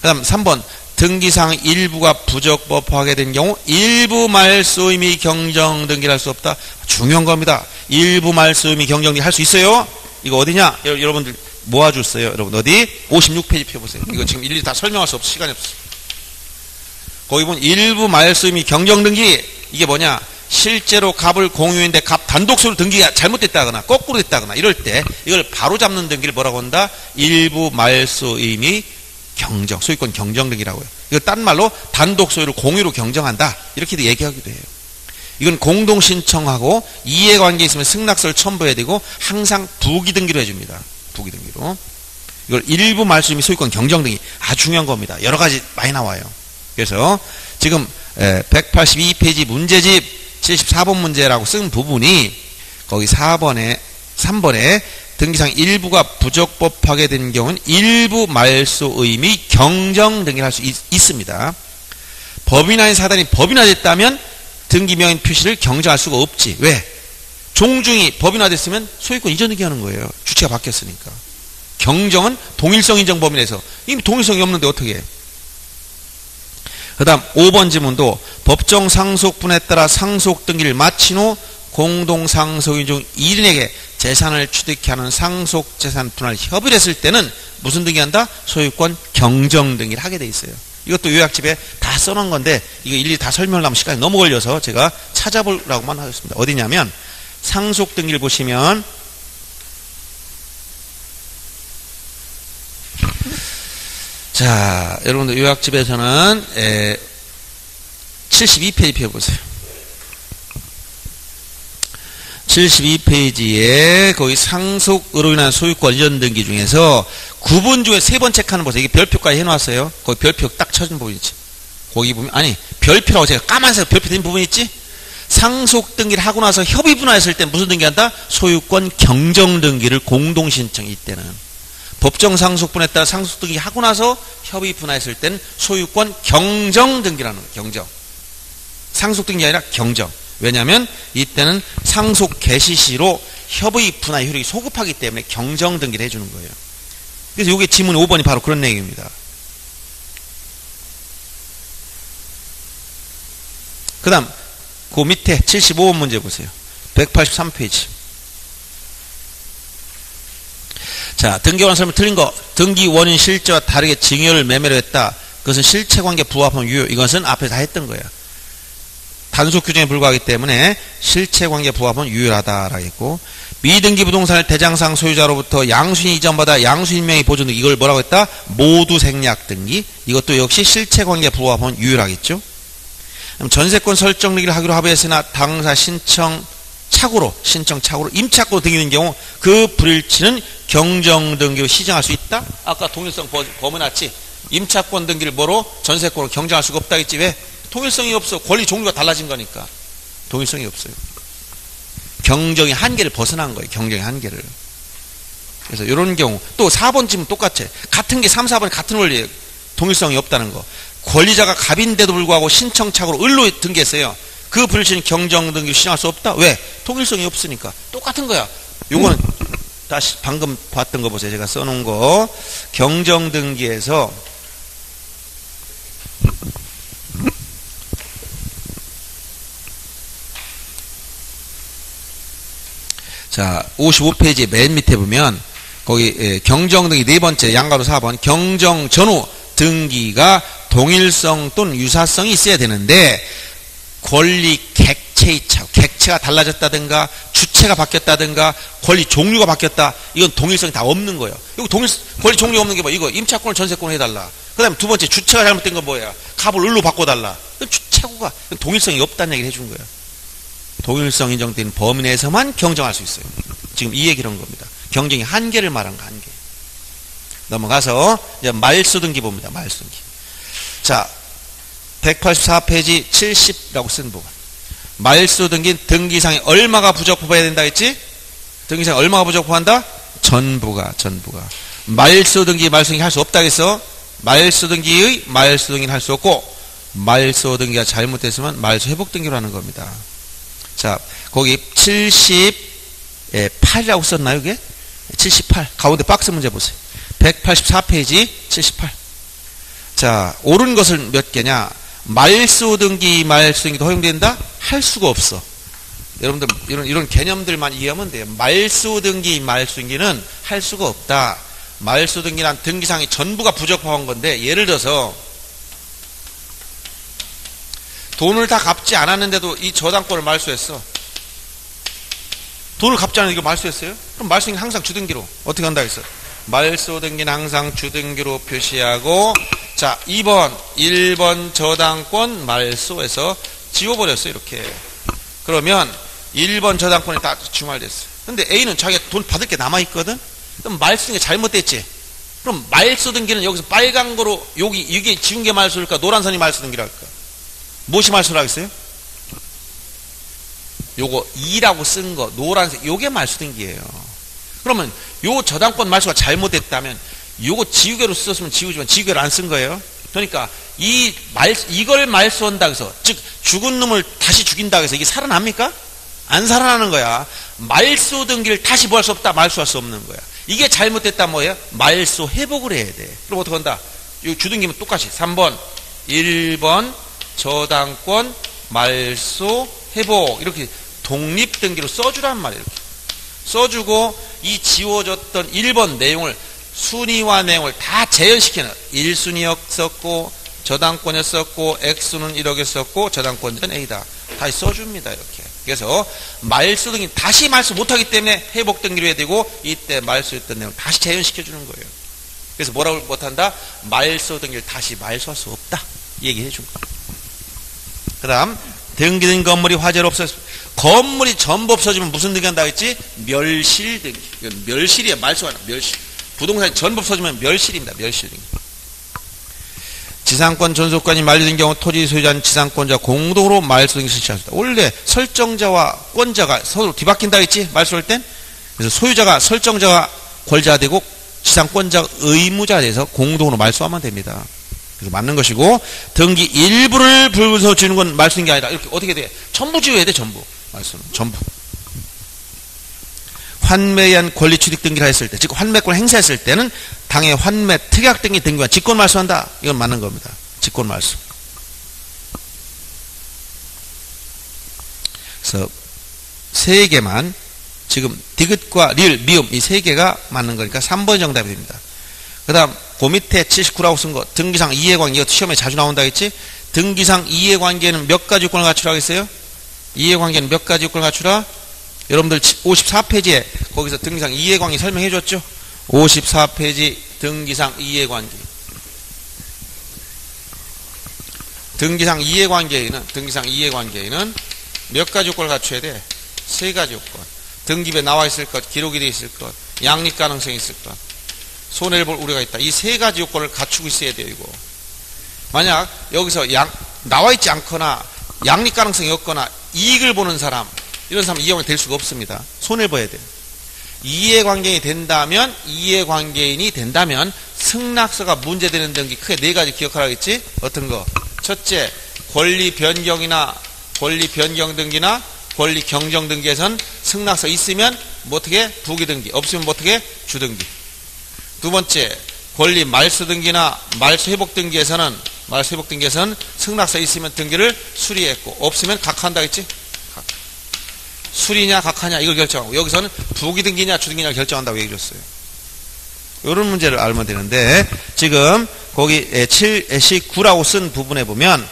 그 다음 3번 등기상 일부가 부적법하게 된 경우 일부 말소임이 경정 등기를 할 수 없다. 중요한 겁니다. 일부 말소임이 경정 등기 할 수 있어요. 이거 어디냐? 여러분들 모아줬어요. 여러분 어디? 56페이지 펴보세요. 이거 지금 일일이 다 설명할 수 없어. 시간이 없어. 거기 보면 일부 말소임이 경정 등기 이게 뭐냐? 실제로 갑을 공유인데 갑 단독소유로 등기가 잘못됐다거나 거꾸로 됐다거나 이럴 때 이걸 바로 잡는 등기를 뭐라고 한다? 일부 말소임이 경정, 소유권 경정 등기라고 해요. 이거 딴 말로 단독 소유를 공유로 경정한다. 이렇게도 얘기하기도 해요. 이건 공동 신청하고 이해관계 있으면 승낙서를 첨부해야 되고 항상 부기 등기로 해줍니다. 부기 등기로. 이걸 일부 말소임이 소유권 경정 등기 아주 중요한 겁니다. 여러 가지 많이 나와요. 그래서 지금 182페이지 문제집 74번 문제라고 쓴 부분이 거기 3번에 등기상 일부가 부적법하게 된 경우는 일부 말소의미 경정 등기를 할 수 있습니다. 법인화인 사단이 법인화됐다면 등기명인 표시를 경정할 수가 없지. 왜? 종중이 법인화됐으면 소유권 이전 등기하는 거예요. 주체가 바뀌었으니까. 경정은 동일성 인정 범위에서 이미 동일성이 없는데 어떻게 해? 그 다음 5번 지문도 법정 상속분에 따라 상속 등기를 마친 후 공동상속인 중 1인에게 재산을 취득케 하는 상속재산 분할 협의를 했을 때는 무슨 등기한다? 소유권 경정 등기를 하게 돼 있어요. 이것도 요약집에 다 써놓은 건데 이거 일일이 다 설명을 하면 시간이 너무 걸려서 제가 찾아보라고만 하겠습니다. 어디냐면 상속 등기를 보시면 자, 여러분들 요약집에서는 72페이지 펴보세요. 72페이지에 거기 상속으로 인한 소유권 이전 등기 중에서 9분 중에 3번 체크하는 보세요. 이게 별표까지 해놨어요. 거기 별표 딱 쳐진 부분 있지. 거기 보면 아니 별표라고 제가 까만색 별표 된 부분 있지. 상속 등기를 하고 나서 협의 분할했을 때 무슨 등기한다? 소유권 경정 등기를 공동 신청이 이때는 법정 상속분에 따라 상속 등기 하고 나서 협의 분할했을 때는 소유권 경정 등기라는 거예요. 경정. 상속 등기 아니라 경정. 왜냐하면 이때는 상속 개시 시로 협의 분할 효력이 소급하기 때문에 경정 등기를 해주는 거예요. 그래서 이게 지문 5번이 바로 그런 내용입니다. 그 다음 그 밑에 75번 문제 보세요. 183페이지. 자, 등기원 설명 틀린 거. 등기 원인 실제와 다르게 증여를 매매로 했다. 그것은 실체관계 부합한 유효. 이것은 앞에 다 했던 거예요. 단속 규정에 불과하기 때문에 실체관계 부합은 유효하다라고 했고, 미등기 부동산을 대장상 소유자로부터 양수인이 이전받아 양수인 명의 보존 등 이걸 뭐라고 했다? 모두 생략 등기. 이것도 역시 실체관계 부합은 유효하겠죠. 전세권 설정 등기를 하기로 합의했으나 당사 신청 착오로 임차권 등기는 경우 그 불일치는 경정 등기로 시정할 수 있다. 아까 동일성 범해놨지. 임차권 등기를 뭐로 전세권으로 경정할 수가 없다 했지. 왜? 통일성이 없어. 권리 종류가 달라진 거니까. 동일성이 없어요. 경정의 한계를 벗어난 거예요. 경정의 한계를. 그래서 이런 경우 또 4번쯤은 똑같아. 같은 게 3, 4번이 같은 원리예요. 동일성이 없다는 거. 권리자가 갑인데도 불구하고 신청착오로 을로 등기했어요. 그 불일치는 경정 등기를 시정할 수 없다. 왜? 통일성이 없으니까. 똑같은 거야. 요거는 다시 방금 봤던 거 보세요. 제가 써놓은 거. 경정 등기에서 자, 55페이지 맨 밑에 보면 거기 경정 등기 네 번째 양가로 4번 경정 전후 등기가 동일성 또는 유사성이 있어야 되는데 권리 객체의 차, 객체가 달라졌다든가 주체가 바뀌었다든가 권리 종류가 바뀌었다. 이건 동일성이 다 없는 거예요. 이거 권리 종류 없는 게 뭐 이거 임차권을 전세권을 해달라. 그 다음에 두 번째 주체가 잘못된 건 뭐야? 갑을 을로 바꿔달라. 주체구가 동일성이 없다는 얘기를 해준 거예요. 동일성 인정된 범위 내에서만 경정할 수 있어요. 지금 이 얘기를 한 겁니다. 경정의 한계를 말한 거, 한계. 넘어가서 이제 말소 등기 봅니다. 말소 등기. 자, 184페이지 70이라고 쓴 부분. 말소 등기 등기상에 얼마가 부적법해야 된다 했지? 등기상에 얼마가 부적법한다? 전부가. 말소 등기 할 수 없다 했어. 말소 등기의 말소 등기는 할 수 없고 말소 등기가 잘못됐으면 말소 회복 등기로 하는 겁니다. 자, 거기 78이라고 썼나요, 이게? 78. 가운데 박스 문제 보세요. 184페이지 78. 자, 옳은 것을 몇 개냐? 말소 등기, 말소 등기도 허용된다? 할 수가 없어. 여러분들, 이런 개념들만 이해하면 돼요. 말소 등기, 말소 등기는 할 수가 없다. 말소 등기란 등기상이 전부가 부적합한 건데, 예를 들어서, 돈을 다 갚지 않았는데도 이 저당권을 말소했어. 돈을 갚지 않았는데 이거 말소했어요? 그럼 말소 등기는 항상 주등기로. 어떻게 한다 했어? 말소 등기는 항상 주등기로 표시하고, 자, 1번 저당권 말소해서 지워버렸어요, 이렇게. 그러면 1번 저당권이 다 중괄됐어요. 근데 A는 자기가 돈 받을 게 남아있거든? 그럼 말소 등기가 잘못됐지? 그럼 말소 등기는 여기서 빨간 거로, 이게 지운 게 말소일까? 노란 선이 말소 등기랄까? 무엇이 말소를 하겠어요? 요거 2라고 쓴 거, 노란색, 요게 말소 등기예요. 그러면 요 저당권 말소가 잘못됐다면 요거 지우개로 썼으면 지우지만 지우개를 안 쓴 거예요. 그러니까 이걸 말소한다 해서, 즉 죽은 놈을 다시 죽인다 해서 이게 살아납니까? 안 살아나는 거야. 말소 등기를 다시 뭐 할 수 없다? 말소할 수 없는 거야. 이게 잘못됐다 뭐예요? 말소 회복을 해야 돼. 그럼 어떻게 한다? 요 주등기면 똑같이 3번 1번 저당권 말소 회복 이렇게 독립등기로 써주란 말이에요. 이렇게 써주고 이 지워졌던 1번 내용을 순위와 내용을 다 재현시키는 1순위였었고 저당권이었었고 액수는 1억이었었고 저당권자는 A다. 다시 써줍니다. 이렇게. 그래서 말소 등기 다시 말소 못하기 때문에 회복 등기로 해야 되고 이때 말소했던 내용을 다시 재현시켜주는 거예요. 그래서 뭐라고 못한다? 말소 등기를 다시 말소할 수 없다. 얘기해 준 거예요. 그 다음 등기된 건물이 화재로 없어졌습니다. 건물이 전부 없어지면 무슨 등기 한다고 했지? 멸실 등기. 이건 멸실이야. 말소가 아니라 멸실. 부동산이 전부 없어지면 멸실입니다. 멸실 등기. 지상권 존속권이 만료된 경우 토지 소유자는 지상권자 공동으로 말소 등기 실시할 수 있다. 원래 설정자와 권자가 서로 뒤바뀐다 했지? 말소할 땐. 그래서 소유자가 설정자가 권자가 되고 지상권자가 의무자가 돼서 공동으로 말소하면 됩니다. 그래서 맞는 것이고, 등기 일부를 불구해서 지는 건 말소 등기 아니다. 이렇게 어떻게 돼? 전부 지어야 돼. 전부. 말소는 전부. 환매에 의한 권리 취득 등기를 했을 때, 즉 환매권을 행사했을 때는 당해 환매 특약 등기 등기와 직권 말소한다. 이건 맞는 겁니다. 직권 말소. 그래서 세 개만 지금 디귿과 리을, 미음 이 세 개가 맞는 거니까 3번 정답이 됩니다. 그 다음 그 밑에 79라고 쓴 거 등기상 이해관계, 이거 시험에 자주 나온다 했지. 등기상 이해관계는 몇 가지 요건을 갖추라고 했어요? 이해관계는 몇 가지 요건을 갖추라? 여러분들 54페이지에 거기서 등기상 이해관계 설명해 줬죠? 54페이지 등기상 이해관계. 등기상 이해관계에는 몇 가지 요건을 갖춰야 돼? 세 가지 요건. 등기부에 나와 있을 것, 기록이 되어 있을 것, 양립 가능성이 있을 것, 손해를 볼 우려가 있다. 이 세 가지 요건을 갖추고 있어야 돼요, 이거. 만약 여기서 나와 있지 않거나 양립 가능성이 없거나 이익을 보는 사람, 이런 사람은 이해관계 될 수가 없습니다. 손해를 봐야 돼요. 이해관계인이 된다면 승낙서가 문제되는 등기 크게 네 가지 기억하라고 했지? 어떤 거? 첫째, 권리 변경 등기나 권리 경정 등기에선 승낙서 있으면 뭐 어떻게? 부기 등기, 없으면 뭐 어떻게? 주 등기. 두 번째, 권리 말소 등기나 말소 회복 등기에서는 승낙서 있으면 등기를 수리했고 없으면 각하한다 했지? 수리냐 각하냐 이걸 결정하고, 여기서는 부기 등기냐 주 등기냐 결정한다고 얘기해 줬어요. 이런 문제를 알면 되는데, 지금 거기 79라고 쓴 부분에 보면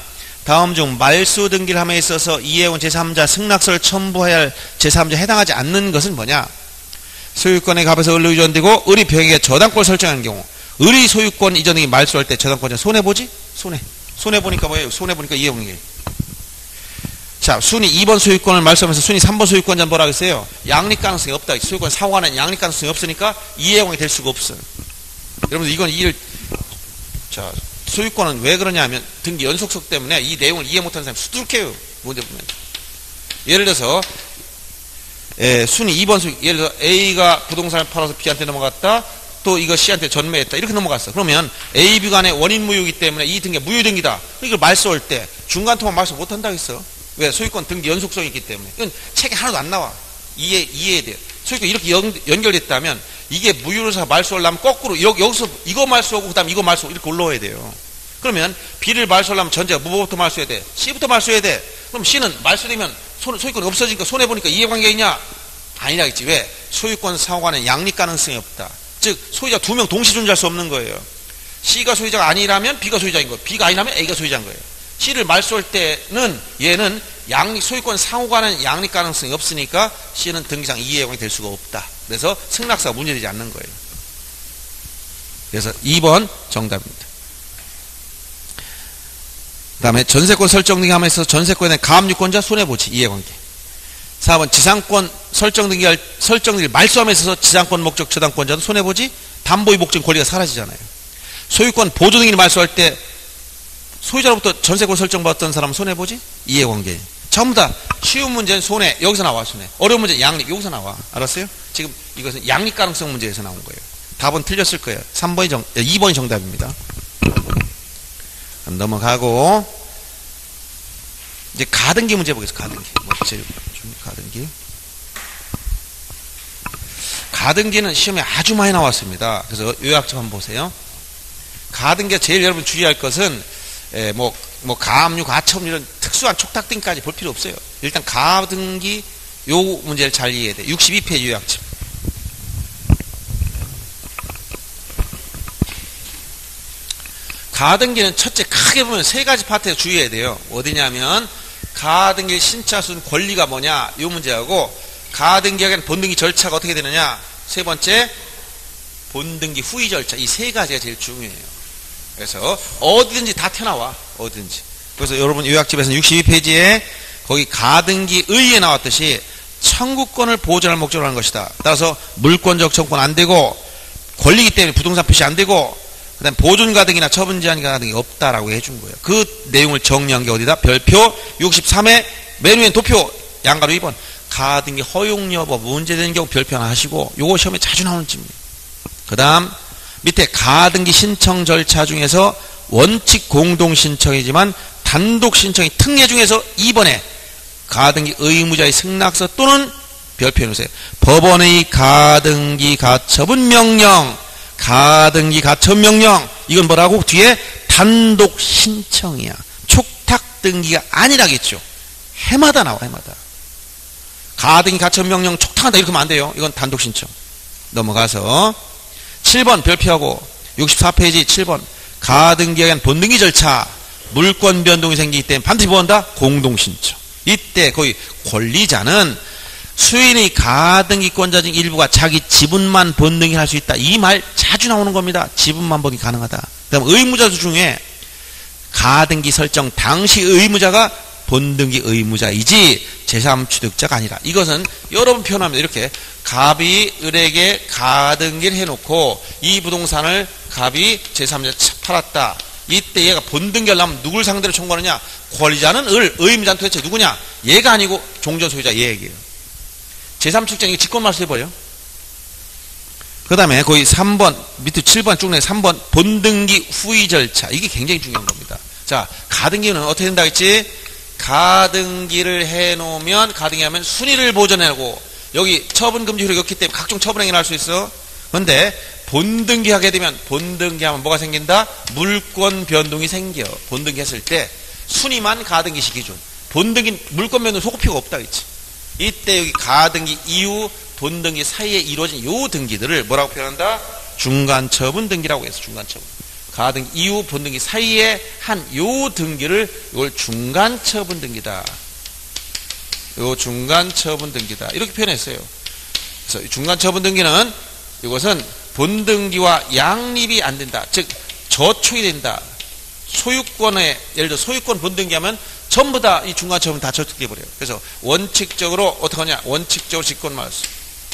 다음 중 말소 등기를 함에 있어서 이해원 제3자 승낙서를 첨부해야 할 제3자 해당하지 않는 것은 뭐냐? 소유권의 값에서 을로 이전되고 을이 병에게 저당권을 설정하는 경우, 을이 소유권 이전 등기 말소할 때 저당권자 손해보지? 손해보니까 뭐예요? 손해보니까 이해관계. 자, 순위 2번 소유권을 말소하면서 순위 3번 소유권자는 뭐라고 했어요? 양립 가능성이 없다. 소유권 사고하는 양립 가능성이 없으니까 이해관계 될 수가 없어요. 여러분들 이건 자, 소유권은 왜 그러냐 하면 등기 연속성 때문에 이 내용을 이해 못하는 사람이 수두룩해요. 문제 보면. 예를 들어서 순위 2번 소유, 예를 들어서 A가 부동산을 팔아서 B한테 넘어갔다. 또 이거 C한테 전매했다. 이렇게 넘어갔어. 그러면 A, B 간의 원인 무효이기 때문에 이 등기가 무효등기다. 이걸 말소할 때 중간 통화 말소 못한다고 했어. 왜? 소유권 등기 연속성이 있기 때문에. 이건 책에 하나도 안 나와. 이해해야 돼요. 소유권 이렇게 연결됐다면 이게 무효로서 말소하려면 거꾸로 여기서 이거 말소하고 그 다음 이거 말소하고 이렇게 올라와야 돼요. 그러면 B를 말소하려면 전제가 뭐부터 말소해야 돼? C부터 말소해야 돼. 그럼 C는 말소되면 소유권이 없어지니까 손해보니까 이해관계이냐? 아니라겠지. 왜? 소유권 상호간에 양립 가능성이 없다. 즉 소유자 2명 동시 존재할 수 없는 거예요. C가 소유자가 아니라면 B가 소유자인 거예요. B가 아니라면 A가 소유자인 거예요. C를 말소할 때는 얘는 소유권 상호간에 양립 가능성이 없으니까 C는 등기상 이해관계 될 수가 없다. 그래서 승낙서가 문제되지 않는 거예요. 그래서 2번 정답입니다. 그 다음에 전세권 설정 등기 하면서 전세권에 대한 가압유권자 손해보지 이해관계. 4번 지상권 설정 등기를 말소함에 있어서 지상권 목적 저당권자도 손해보지. 담보의 목적 권리가 사라지잖아요. 소유권 보조 등기를 말소할 때 소유자로부터 전세권 설정받았던 사람은 손해보지? 이해관계. 전부 다 쉬운 문제는 손해. 여기서 나와 손해. 어려운 문제는 양립. 여기서 나와. 알았어요? 지금 이것은 양립 가능성 문제에서 나온 거예요. 답은 틀렸을 거예요. 2번이 정답입니다. 그럼 넘어가고 이제 가등기 문제 보겠습니다. 가등기. 가등기. 가등기는 시험에 아주 많이 나왔습니다. 그래서 요약점 한번 보세요. 가등기가 제일 여러분 주의할 것은 가압류, 가처분 이런 특수한 촉탁등기까지 볼 필요 없어요. 일단 가등기 요 문제를 잘 이해해야 돼. 62페이지 요약점. 가등기는 첫째 크게 보면 세 가지 파트에 주의해야 돼요. 어디냐면 가등기 신차순 권리가 뭐냐 요 문제하고 가등기에는 본등기 절차가 어떻게 되느냐, 세 번째 본등기 후의 절차, 이 세 가지가 제일 중요해요. 그래서 어디든지 다 튀어나와. 어디든지. 그래서 여러분 요약집에서는 62페이지에 거기 가등기 의의에 나왔듯이 청구권을 보존할 목적으로 하는 것이다. 따라서 물권적 청구권 안 되고 권리이기 때문에 부동산 표시 안 되고 그 다음에 보존가등기나 처분제한 가등기 없다라고 해준 거예요. 그 내용을 정리한 게 어디다? 별표 63에 맨 위엔 도표 양가로 2번 가등기 허용 여부 문제되는 경우 별표 하나 하시고, 요거 시험에 자주 나오는 집입니다. 그 다음 밑에 가등기 신청 절차 중에서 원칙 공동 신청이지만 단독 신청이 특례 중에서 2번에 가등기 의무자의 승낙서 또는 별표 해놓으세요. 법원의 가등기 가처분 명령, 가등기 가처분 명령, 이건 뭐라고? 뒤에 단독 신청이야. 촉탁 등기가 아니라겠죠. 해마다 나와. 해마다. 가등기 가처분명령 촉탁한다 이렇게 하면 안 돼요. 이건 단독 신청. 넘어가서 7번 별표하고 64페이지 7번 가등기에 의한 본등기 절차 물권 변동이 생기기 때문에 반드시 뭐한다? 공동 신청. 이때 거의 권리자는 수인의 가등기권자 중 일부가 자기 지분만 본등기 할 수 있다. 이 말 자주 나오는 겁니다. 지분만 본등기 가능하다. 그다음 의무자 중에 가등기 설정 당시 의무자가 본등기 의무자이지 제3취득자가 아니라. 이것은 여러 번 표현합니다. 이렇게 갑이 을에게 가등기를 해놓고 이 부동산을 갑이 제3자 팔았다. 이때 얘가 본등기를 하면 누굴 상대로 청구하느냐? 권리자는 을, 의무자는 도대체 누구냐? 얘가 아니고 종전 소유자 얘 얘기예요. 제3취득자 이게 직권말소 해버려. 그 다음에 거의 3번 밑에 7번 쭉 내 3번 본등기 후의 절차. 이게 굉장히 중요한 겁니다. 자, 가등기는 어떻게 된다 했지? 가등기를 해놓으면 가등기하면 순위를 보존하고 여기 처분금지 효력이 없기 때문에 각종 처분행위를 할 수 있어. 그런데 본등기하게 되면 본등기하면 뭐가 생긴다? 물권 변동이 생겨. 본등기했을 때 순위만 가등기시 기준. 본등기 물권 변동 소급 필요가 없다 그랬지. 이때 여기 가등기 이후 본등기 사이에 이루어진 요 등기들을 뭐라고 표현한다? 중간처분 등기라고 해서 중간처분. 가등기 이후 본등기 사이에 한 요 등기를 이걸 중간처분 등기다. 요 중간처분 등기다. 이렇게 표현했어요. 그래서 중간처분 등기는 이것은 본등기와 양립이 안 된다. 즉 저촉이 된다. 소유권에 예를 들어 소유권 본등기하면 전부 다 이 중간처분 다 저촉돼 버려요. 그래서 원칙적으로 어떻게 하냐? 원칙적으로 직권말소.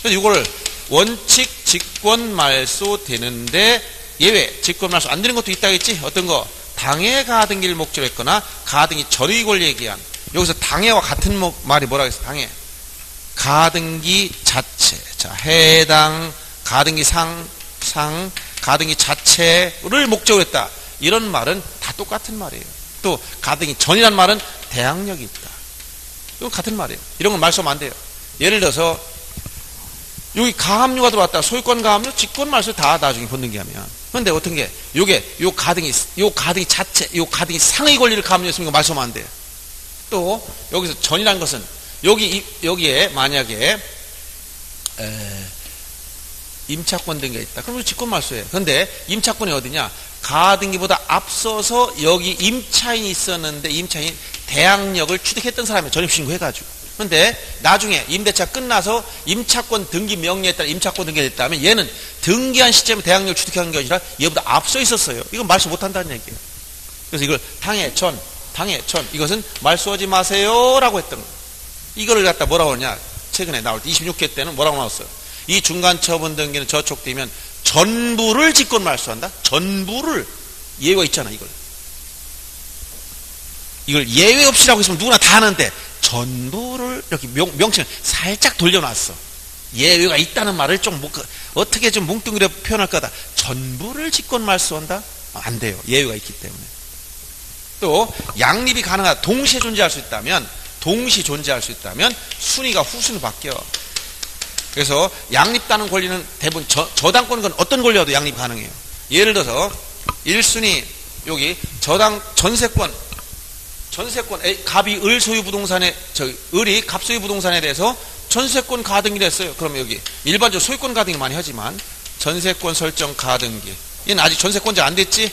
그래서 이걸 원칙 직권말소 되는데 예외 직권말소 안 되는 것도 있다겠지. 어떤 거? 당해 가등기를 목적으로 했거나 가등기 전의 권리에 기한. 여기서 당해와 같은 말이 뭐라고 했어? 당해. 가등기 자체. 자, 해당 가등기 상 가등기 자체를 목적으로 했다. 이런 말은 다 똑같은 말이에요. 또 가등기 전이란 말은 대항력이 있다. 이건 같은 말이에요. 이런 건 말소하면 안 돼요. 예를 들어서 여기 가압류가 들어왔다. 소유권 가압류, 직권 말소 다 나중에 본등기하면. 그런데 어떤 게 요게 요 가등기 자체, 요 가등기 상의 권리를 가압류했으면 말소하면 안 돼요. 또 여기서 전이라는 것은 여기에 만약에 임차권 등기가 있다. 그럼 직권 말소예요. 그런데 임차권이 어디냐? 가등기보다 앞서서 여기 임차인이 있었는데 임차인 대항력을 취득했던 사람이 전입신고해가지고. 그런데 나중에 임대차 끝나서 임차권 등기 명령에 따라 임차권 등기가 됐다면 얘는 등기한 시점에 대항력을 취득한 게 아니라 얘보다 앞서 있었어요. 이건 말소 못한다는 얘기예요. 그래서 이걸 당해천 이것은 말소하지 마세요라고 했던 거예요. 이거를 갖다 뭐라고 하냐? 최근에 나올 때 26회 때는 뭐라고 나왔어요? 이 중간처분 등기는 저촉되면 전부를 직권 말소한다? 전부를 예외가 있잖아. 이걸 예외 없이라고 했으면 누구나 다 하는데 전부를 이렇게 명칭을 살짝 돌려놨어. 예외가 있다는 말을 좀 어떻게 좀 뭉뚱그려 표현할 거다. 전부를 직권 말소한다? 안 돼요. 예외가 있기 때문에. 또 양립이 가능하다. 동시에 존재할 수 있다면 순위가 후순위로 바뀌어. 그래서 양립다는 권리는 대부분 저당권은 건 어떤 권리라도 양립 가능해요. 예를 들어서 1순위 여기 전세권 갑이 을 소유 부동산에 을이 갑 소유 부동산에 대해서 전세권 가등기를 했어요. 그러면 여기 일반적으로 소유권 가등기 많이 하지만 전세권 설정 가등기 얘는 아직 전세권자 안 됐지?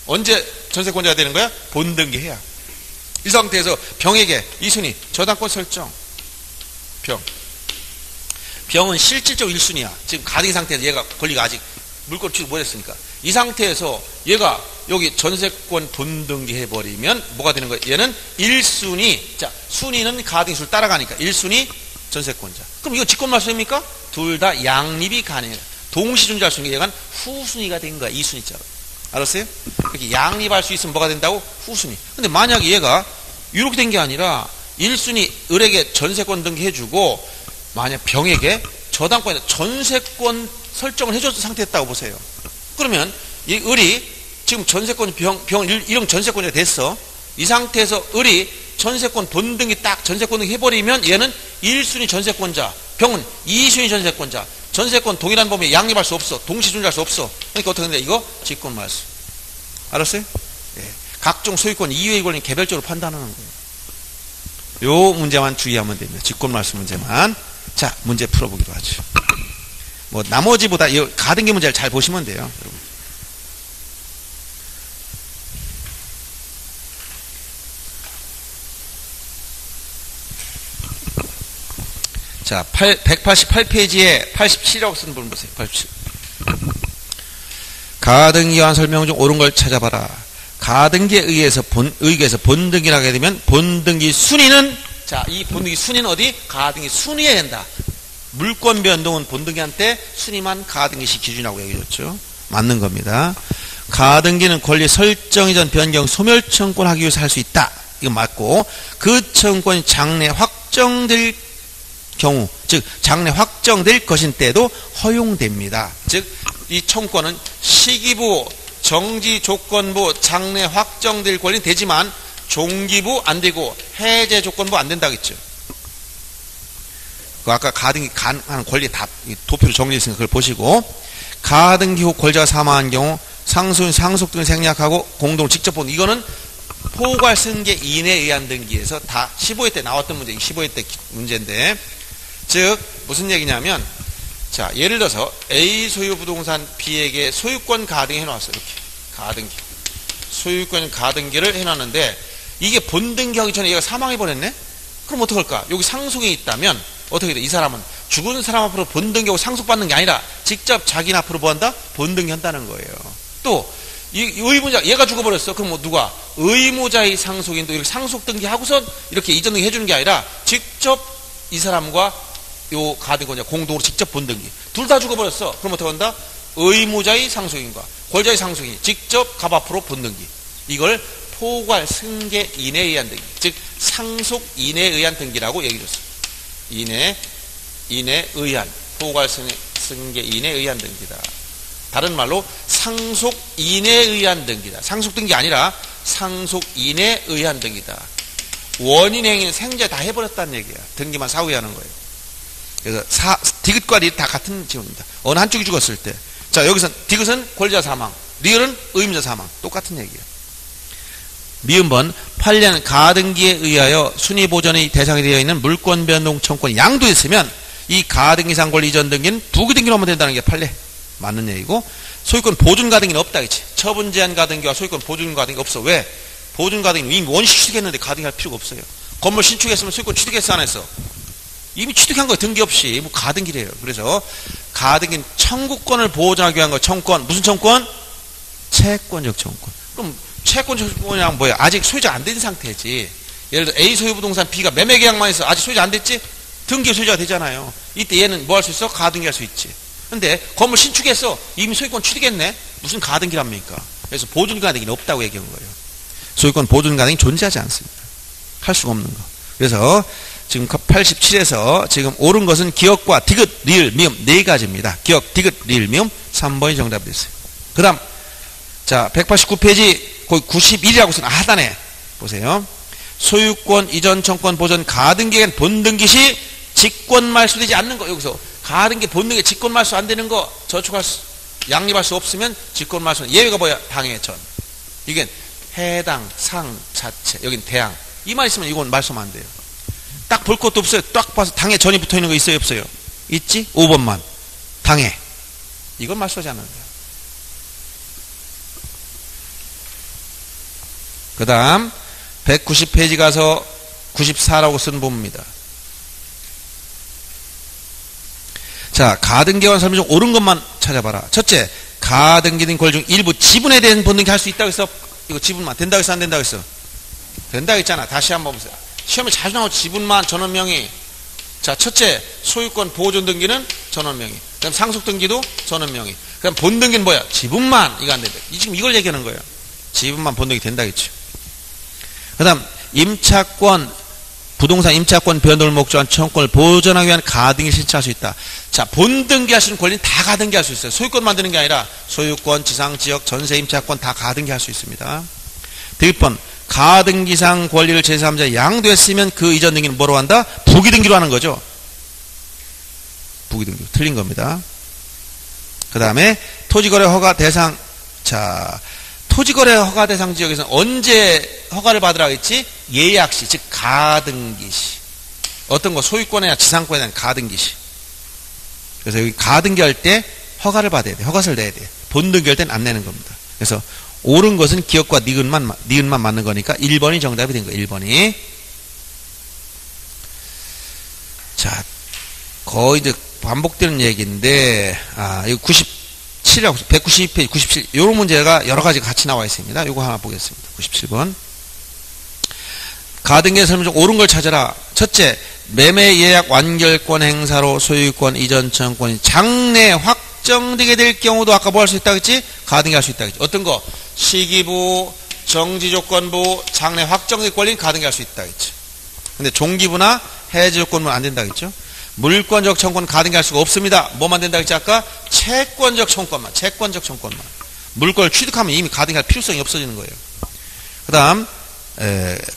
언제 전세권자가 되는 거야? 본등기 해야. 이 상태에서 병에게 2순위 저당권 설정 병은 실질적으로 1순위야. 지금 가등기 상태에서 얘가 권리가 아직 물권 취득 못했으니까. 이 상태에서 얘가 여기 전세권 본등기 해버리면 뭐가 되는 거야? 얘는 1순위. 자, 순위는 가등기 수를 따라가니까 1순위 전세권자. 그럼 이거 직권말소입니까? 둘 다 양립이 가능해요. 동시 존재할 수 있는 게 얘가 후순위가 된 거야. 2순위짜리. 알았어요? 이렇게 양립할 수 있으면 뭐가 된다고? 후순위. 근데 만약에 얘가 이렇게 된 게 아니라 1순위 을에게 전세권 등기해주고 만약 병에게 저당권에 전세권 설정을 해줬던 상태였다고 보세요. 그러면 이 을이 지금 전세권 병 이런 전세권이 됐어. 이 상태에서 을이 전세권 본등기 딱 전세권 등기 해버리면 얘는 1순위 전세권자, 병은 2순위 전세권자. 전세권 동일한 범위에 양립할 수 없어. 동시 존재할 수 없어. 그러니까 어떻게 된다? 이거 직권말소. 알았어요? 네. 각종 소유권 이외의 권리는 개별적으로 판단하는 거예요. 요 문제만 주의하면 됩니다. 직권말소 문제만. 자, 문제 풀어보기로 하죠. 뭐 나머지보다 이 가등기 문제를 잘 보시면 돼요, 여러분. 자, 188페이지에 87이라고 쓴 부분 보세요. 87. 가등기에 관한 설명 중 옳은 걸 찾아봐라. 가등기에 의해서 본등기를 하게 되면 본등기 순위는, 자, 이 본등기 순위는 어디? 가등기 순위에 된다. 물권 변동은 본등기한테, 순위만 가등기시 기준이라고 얘기해줬죠. 맞는 겁니다. 가등기는 권리 설정 이전 변경 소멸 청구를 하기 위해서 할 수 있다. 이거 맞고, 그 청구권이 장래 확정될 경우, 즉 장래 확정될 것인 때도 허용됩니다. 즉 이 청구권은 시기부, 정지조건부, 장래 확정될 권리는 되지만 종기부 안 되고 해제 조건부 안 된다겠죠. 그 아까 가등기 가능한 권리 다 도표로 정리했으니까 그걸 보시고, 가등기 후 권자가 사망한 경우 상속인 상속 등을 생략하고 공동을 직접 보는, 이거는 포괄 승계 이내에 의한 등기에서 다 15회 때 나왔던 문제, 15회 때 문제인데, 즉 무슨 얘기냐면, 자, 예를 들어서 A 소유 부동산 B에게 소유권 가등기 해놨어요. 이렇게 가등기, 소유권 가등기를 해놨는데 이게 본등기하기 전에 얘가 사망해버렸네? 그럼 어떡할까? 여기 상속이 있다면 어떻게 돼? 이 사람은 죽은 사람 앞으로 본등기하고 상속받는 게 아니라 직접 자기는 앞으로 뭐 한다? 본등기 한다는 거예요. 또 이 의무자, 얘가 죽어버렸어. 그럼 뭐 누가? 의무자의 상속인도 이렇게 상속 등기하고서 이렇게 이전 등기 해주는 게 아니라 직접 이 사람과 요 가등기냐 공동으로 직접 본등기, 둘 다 죽어버렸어. 그럼 어떻게 한다? 의무자의 상속인과 권자의 상속인이 직접 갑 앞으로 본등기, 이걸 포괄 승계 인에 의한 등기, 즉 상속 인에 의한 등기라고 얘기했어. 인에 의한, 포괄 승계 인에 의한 등기다. 다른 말로 상속 인에 의한 등기다. 상속 등기 아니라 상속 인에 의한 등기다. 원인 행위는 생자 다 해버렸다는 얘기야. 등기만 사후에 하는 거예요. 그래서 디귿과 리을 다 같은 지문입니다. 어느 한쪽이 죽었을 때. 자, 여기서 디귿은 권리자 사망, 리을은 의무자 사망. 똑같은 얘기예요. 미음번, 판례는 가등기에 의하여 순위 보전의 대상이 되어 있는 물권 변동 청구권이 양도했으면 이 가등기상 권리 이전 등기는 부기등기로 하면 된다는 게 판례. 맞는 얘기고, 소유권 보존 가등기는 없다, 그치? 처분 제한 가등기와 소유권 보존 가등기 없어. 왜? 보존 가등기는 이미 원시 취득했는데 가등기 할 필요가 없어요. 건물 신축했으면 소유권 취득했어, 안 했어? 이미 취득한 거예요. 등기 없이. 뭐 가등기래요. 그래서 가등기는 청구권을 보호하기 위한 거. 청구권. 무슨 청구권? 채권적 청구권. 그럼 채권적 청구권이랑 뭐야? 아직 소유자 안 된 상태지. 예를 들어 A 소유 부동산 B가 매매 계약만 해서 아직 소유자 안 됐지? 등기 소유자가 되잖아요. 이때 얘는 뭐 할 수 있어? 가등기 할 수 있지. 근데 건물 신축했어. 이미 소유권 취득했네. 무슨 가등기랍니까? 그래서 보존 가등기는 없다고 얘기한 거예요. 소유권 보존 가등기 존재하지 않습니다. 할 수가 없는 거. 그래서 지금 87에서 지금 옳은 것은 기억과 디귿, 리을, 미음 네 가지입니다. 기억, 디귿, 리을, 미음 3번이 정답이 됐어요. 그 다음, 자, 189페이지 거기 91이라고 쓰는 하단에 보세요. 소유권 이전 청권 보전 가등기엔 본등기 시 직권 말소되지 않는 거. 여기서 가등기 본등기 직권 말소 안 되는 거, 저축할 수, 양립할 수 없으면 직권 말소. 예외가 뭐야? 당해 전. 이게 해당 상 자체. 여긴 대항. 이 말 있으면 이건 말소만 안 돼요. 딱 볼 것도 없어요. 딱 봐서 당해 전이 붙어 있는 거 있어요, 없어요? 있지? 5번만. 당해. 이건 말소하지 않는다. 그 다음 190페이지 가서 94라고 쓴 부분입니다. 자, 가등기와 설명 중 옳은 것만 찾아봐라. 첫째, 가등기 등 권리 중 일부 지분에 대한 본등기 할 수 있다고 해서 이거 지분만 된다고 했어, 안 된다고 했어? 된다고 했잖아. 다시 한번 보세요. 시험에 자주 나오는 지분만 전원명의. 자, 첫째, 소유권 보존 등기는 전원명의. 그 다음 상속 등기도 전원명의. 그 다음 본등기는 뭐야? 지분만. 이거 안 된다. 지금 이걸 얘기하는 거예요. 지분만 본등기 된다겠죠. 그 다음, 임차권, 부동산 임차권 변동을 목적한 청구권을 보존하기 위한 가등기 신청할 수 있다. 자, 본등기 하시는 권리는 다 가등기 할 수 있어요. 소유권 만드는 게 아니라 소유권, 지상, 지역, 전세, 임차권 다 가등기 할 수 있습니다. 대입번, 가등기상 권리를 제3자에 양도했으면 그 이전 등기는 뭐로 한다? 부기등기로 하는 거죠. 부기등기. 틀린 겁니다. 그 다음에 토지거래 허가 대상. 자, 토지거래 허가 대상 지역에서는 언제 허가를 받으라고 했지? 예약시, 즉 가등기시. 어떤 거 소유권이나 지상권에 대한 가등기시. 그래서 여기 가등기할 때 허가를 받아야 돼. 허가서를 내야 돼. 본등기할 때는 안 내는 겁니다. 그래서 옳은 것은 기억과 니은만 맞는 거니까 1번이 정답이 된 거예요. 1번이. 자, 거의 이제 반복되는 얘기인데, 이거 192페이지, 97. 요런 문제가 여러 가지 같이 나와 있습니다. 요거 하나 보겠습니다. 97번. 가등기의 설명 중 옳은 걸 찾아라. 첫째, 매매 예약 완결권 행사로 소유권 이전 청구권이 장래 확정되게 될 경우도 아까 뭐 할 수 있다고 했지? 가등기 할 수 있다고 했지. 어떤 거? 시기부, 정지조건부, 장래 확정될 권리는 가등기 할 수 있다고 했지. 근데 종기부나 해지조건부는 안 된다고 했죠. 물권적 청구권은 가등기 할 수가 없습니다. 뭐만 된다고 했지 아까? 채권적 청구권만. 물권을 취득하면 이미 가등기 할 필요성이 없어지는 거예요. 그 다음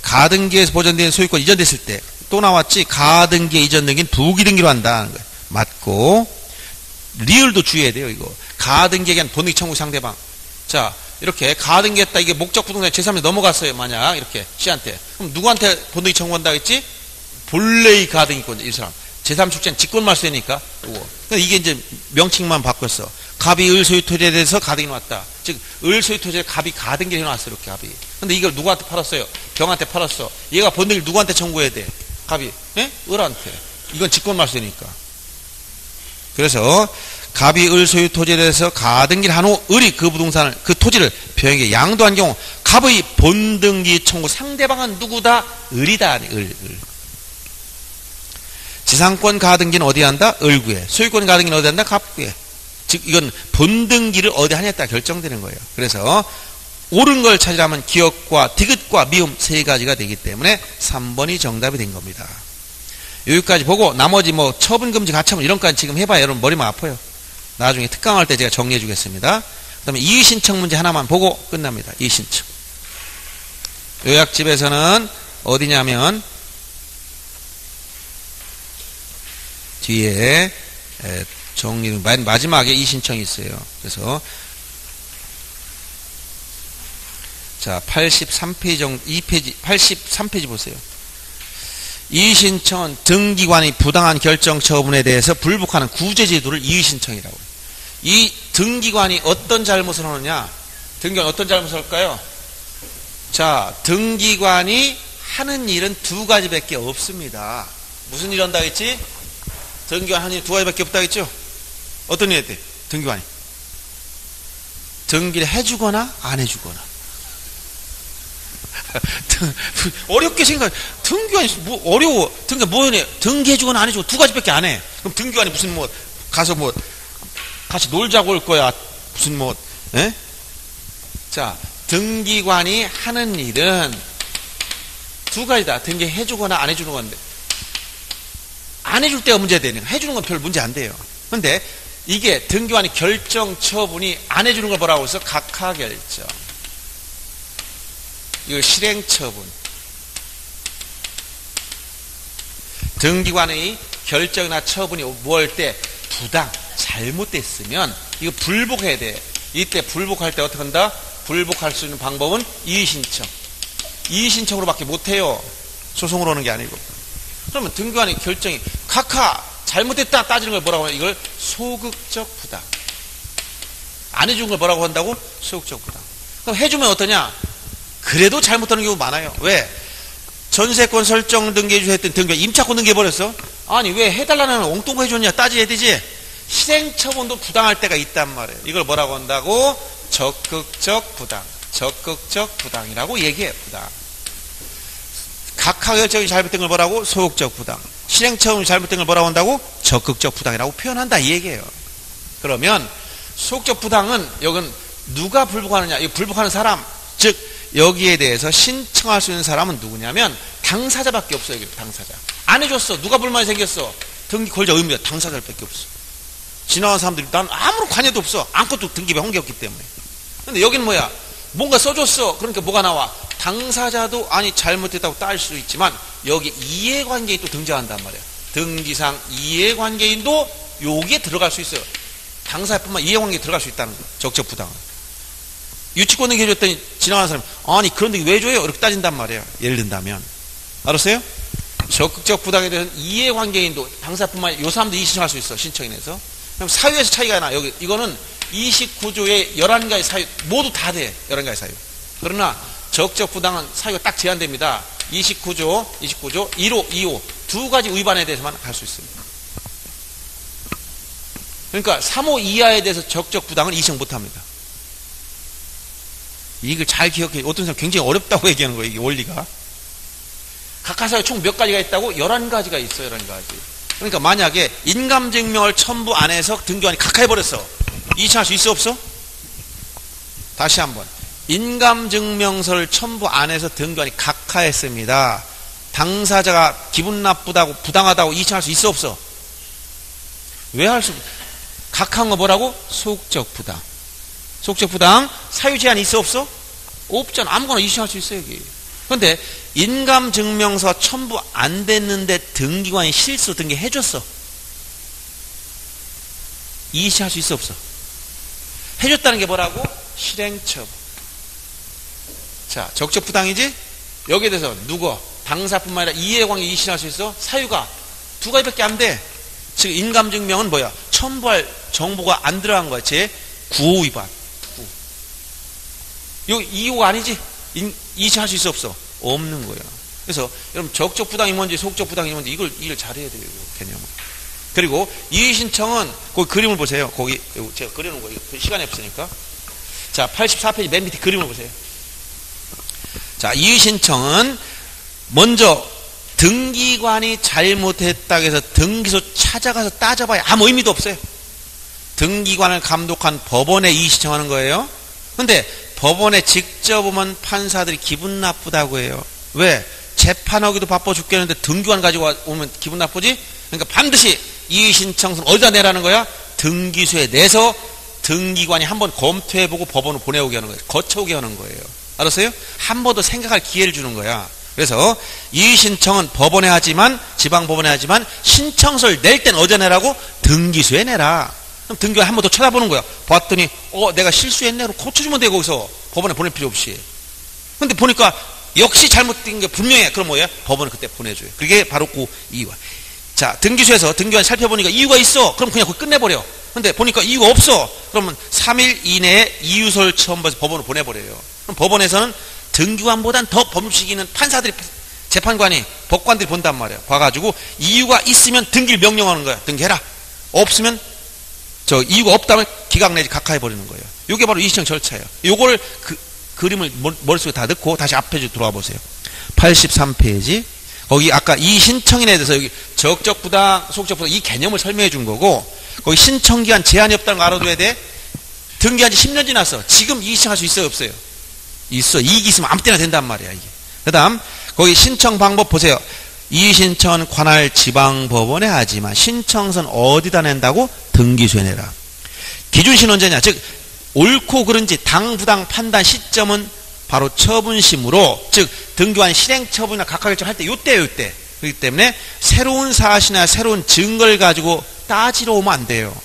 가등기에서 보존된 소유권 이전됐을 때 또 나왔지. 가등기에 이전 등기는 부기등기로 한다는 거예요. 맞고 리을도 주의해야 돼요. 이거 가등기에 대한 본등기 청구 상대방. 자, 이렇게 가등기했다. 이게 목적 부동산 제3에 넘어갔어요. 만약 이렇게 C한테. 그럼 누구한테 본등기 청구한다 했지? 본래의 가등기권 이 사람. 제3축제는 직권말소니까 이거. 이게 이제 명칭만 바꿨어. 갑이 을 소유 토지에 대해서 가등기 놓았다. 즉 을 소유 토지에 갑이 가등기를 해놨어. 이렇게 갑이. 근데 이걸 누구한테 팔았어요? 병한테 팔았어. 얘가 본등기를 누구한테 청구해야 돼? 갑이. 예? 을한테. 이건 직권말소니까. 그래서 갑이 을 소유 토지에 대해서 가등기를 한 후 을이 그 부동산을 그 토지를 병에게 양도한 경우 갑의 본등기 청구 상대방은 누구다? 을이다. 을. 지상권 가등기는 어디에 한다? 을구에. 소유권 가등기는 어디에 한다? 갑구에. 즉 이건 본등기를 어디 하냐에 따라 결정되는 거예요. 그래서 옳은 걸 찾으려면 기억과 디귿과 미음 세 가지가 되기 때문에 3번이 정답이 된 겁니다. 여기까지 보고 나머지 뭐 처분금지 가처분 이런 까지 지금 해봐야 여러분 머리만 아파요. 나중에 특강할 때 제가 정리해 주겠습니다. 그 다음에 이의신청 문제 하나만 보고 끝납니다. 이의신청. 요약집에서는 어디냐면 뒤에 정리 마지막에 이의신청이 있어요. 그래서 자 83페이지 정도 2페이지 83페이지 보세요. 이의신청은 등기관이 부당한 결정 처분에 대해서 불복하는 구제제도를 이의신청이라고 해요. 이 등기관이 어떤 잘못을 하느냐? 등기관이 어떤 잘못을 할까요? 자, 등기관이 하는 일은 두 가지밖에 없습니다. 무슨 일 한다고 했지? 등기관 하는 일 두 가지밖에 없다고 했죠? 어떤 일 했대? 등기관이 등기를 해주거나 안 해주거나. 어렵게 생각. 등기관이 뭐 어려워. 등기관 뭐 해? 등기해주거나 안 해주고 두 가지밖에 안 해. 그럼 등기관이 무슨 뭐 가서 뭐 같이 놀자고 올 거야. 무슨 뭐 에? 자, 등기관이 하는 일은 두 가지다. 등기해주거나 안 해주는 건데 안 해줄 때가 문제가 되는 거야. 해주는 건 별 문제 안 돼요. 근데 이게 등기관이 결정 처분이 안 해주는 걸 뭐라고 해서 각하결정. 이거 실행처분. 등기관의 결정이나 처분이 뭐 할 때 부당, 잘못됐으면 이거 불복해야 돼. 이때 불복할 때 어떻게 한다? 불복할 수 있는 방법은 이의신청. 이의신청으로밖에 못해요. 소송으로 오는 게 아니고. 그러면 등기관의 결정이 각하 잘못됐다 따지는 걸 뭐라고 하냐? 이걸 소극적 부당. 안 해준 걸 뭐라고 한다고? 소극적 부당. 그럼 해주면 어떠냐? 그래도 잘못하는 경우 많아요. 왜? 전세권 설정 등기해주세요 했더니 등기가 임차권 등기해버렸어? 아니 왜 해달라는 엉뚱 거 해줬냐? 따져야 되지. 실행처분도 부당할 때가 있단 말이에요. 이걸 뭐라고 한다고? 적극적 부당. 적극적 부당이라고 얘기해. 부당. 각하결정이 잘못된 걸 뭐라고? 소극적 부당. 실행처분이 잘못된 걸 뭐라고 한다고? 적극적 부당이라고 표현한다 이 얘기예요. 그러면 소극적 부당은 여긴 누가 불복하느냐? 이 불복하는 사람, 즉 여기에 대해서 신청할 수 있는 사람은 누구냐면 당사자밖에 없어요. 여기 당사자. 안 해줬어. 누가 불만이 생겼어? 등기 권리자 의무자 당사자밖에 없어. 지나간 사람들이 난 아무런 관여도 없어. 아무것도 등기부에 옮겼기 때문에. 근데 여기는 뭐야? 뭔가 써줬어. 그러니까 뭐가 나와? 당사자도 아니 잘못했다고 따질 수 있지만 여기 이해관계인 또 등장한단 말이야. 등기상 이해관계인도 여기에 들어갈 수 있어요. 당사자뿐만 이해관계에 들어갈 수 있다는 거야. 적적 부당은. 유치권 등기 해줬더니 지나가는 사람이 아니 그런데 왜 줘요? 이렇게 따진단 말이에요. 예를 든다면. 알았어요? 적극적 부당에 대해서는 이해관계인도 당사뿐만 아니라 요 사람도 이의신청할 수 있어. 신청인에서. 그럼 사유에서 차이가 나. 여기 이거는 29조의 11가지 사유 모두 다 돼. 11가지 사유. 그러나 적극적 부당은 사유가 딱 제한됩니다. 29조 1호, 2호 두 가지 위반에 대해서만 할 수 있습니다. 그러니까 3호 이하에 대해서 적극적 부당은 이의신청 못합니다. 이걸 잘 기억해. 어떤 사람 굉장히 어렵다고 얘기하는 거예요. 이게 원리가. 각각 사유 총 몇 가지가 있다고? 11가지가 있어요. 11가지. 그러니까 만약에 인감증명을 첨부 안 해서 등기관이 각하해버렸어. 이의청할 수 있어 없어? 다시 한번. 인감증명서를 첨부 안 해서 등기관이 각하했습니다. 당사자가 기분 나쁘다고 부당하다고 이의청할 수 있어 없어? 왜 할 수? 각하한 거 뭐라고? 소극적 부당. 소극적 부당 사유 제한 있어 없어? 없잖아. 아무거나 이의청할 수 있어 여기. 그런데 인감증명서 첨부 안 됐는데 등기관이 실수 등기해줬어. 이의청할 수 있어 없어? 해줬다는 게 뭐라고? 실행처분. 자, 적적 부당이지? 여기에 대해서 누구? 당사뿐만 아니라 이해관계 이의신청할 수 있어? 사유가 두 가지밖에 안 돼. 즉 인감증명은 뭐야? 첨부할 정보가 안 들어간 거야. 제 9호 위반. 9. 이거 2호가 아니지? 이의청할 수 있어 없어? 없는 거야. 그래서 여러분 적적 부당이 뭔지 속적 부당이 뭔지 이걸 잘해야 돼요. 개념을. 그리고 이의신청은 거기 그림을 보세요. 거기 제가 그려놓은 거 시간이 없으니까. 자 84페이지 맨 밑에 그림을 보세요. 자 이의신청은 먼저 등기관이 잘못했다고 해서 등기소 찾아가서 따져봐야 아무 의미도 없어요. 등기관을 감독한 법원에 이의신청하는 거예요. 근데 법원에 직접 오면 판사들이 기분 나쁘다고 해요. 왜? 재판하기도 바빠 죽겠는데 등기관 가지고 오면 기분 나쁘지? 그러니까 반드시 이의신청서는 어디다 내라는 거야? 등기소에 내서 등기관이 한번 검토해보고 법원으로 보내오게 하는 거예요. 거쳐오게 하는 거예요. 알았어요? 한 번 더 생각할 기회를 주는 거야. 그래서 이의신청은 법원에 하지만 지방법원에 하지만 신청서를 낼 땐 어디다 내라고? 등기소에 내라. 그럼 등기관 한 번 더 쳐다보는 거야. 봤더니 내가 실수했네. 그럼 고쳐주면 돼. 거기서 법원에 보낼 필요 없이. 근데 보니까 역시 잘못된 게 분명해. 그럼 뭐야? 법원에 그때 보내줘요. 그게 바로 그 이유야. 자 등기소에서 등기관 살펴보니까 이유가 있어. 그럼 그냥 그거 끝내버려. 근데 보니까 이유가 없어. 그러면 3일 이내에 이유서를 첨부해서 법원으로 보내버려요. 그럼 법원에서는 등기관보단 더 법률식 있는 판사들이 재판관이 법관들이 본단 말이야. 봐가지고 이유가 있으면 등기를 명령하는 거야. 등기해라. 없으면 이유가 없다면 기각 내지 각하해버리는 거예요. 이게 바로 이의신청 절차예요. 요거를 그림을 머릿속에 다 넣고 다시 앞에 들어와 보세요. 83페이지. 거기 아까 이의신청인에 대해서 여기 적적 부당, 속적 부당 이 개념을 설명해 준 거고 거기 신청기한 제한이 없다는 거 알아둬야 돼. 등기한 지 10년 지났어. 지금 이의신청할 수 있어요 없어요? 있어. 이익이 있으면 아무 때나 된단 말이야 이게. 그 다음 거기 신청 방법 보세요. 이의신청은 관할 지방법원에 하지만 신청서는 어디다 낸다고? 등기소에 내라. 기준신 언제냐? 즉 옳고 그른지 당부당 판단 시점은 바로 처분심으로 즉 등기관 실행처분이나 각하결정할 때 요때예요 요때. 그렇기 때문에 새로운 사실이나 새로운 증거를 가지고 따지러 오면 안 돼요.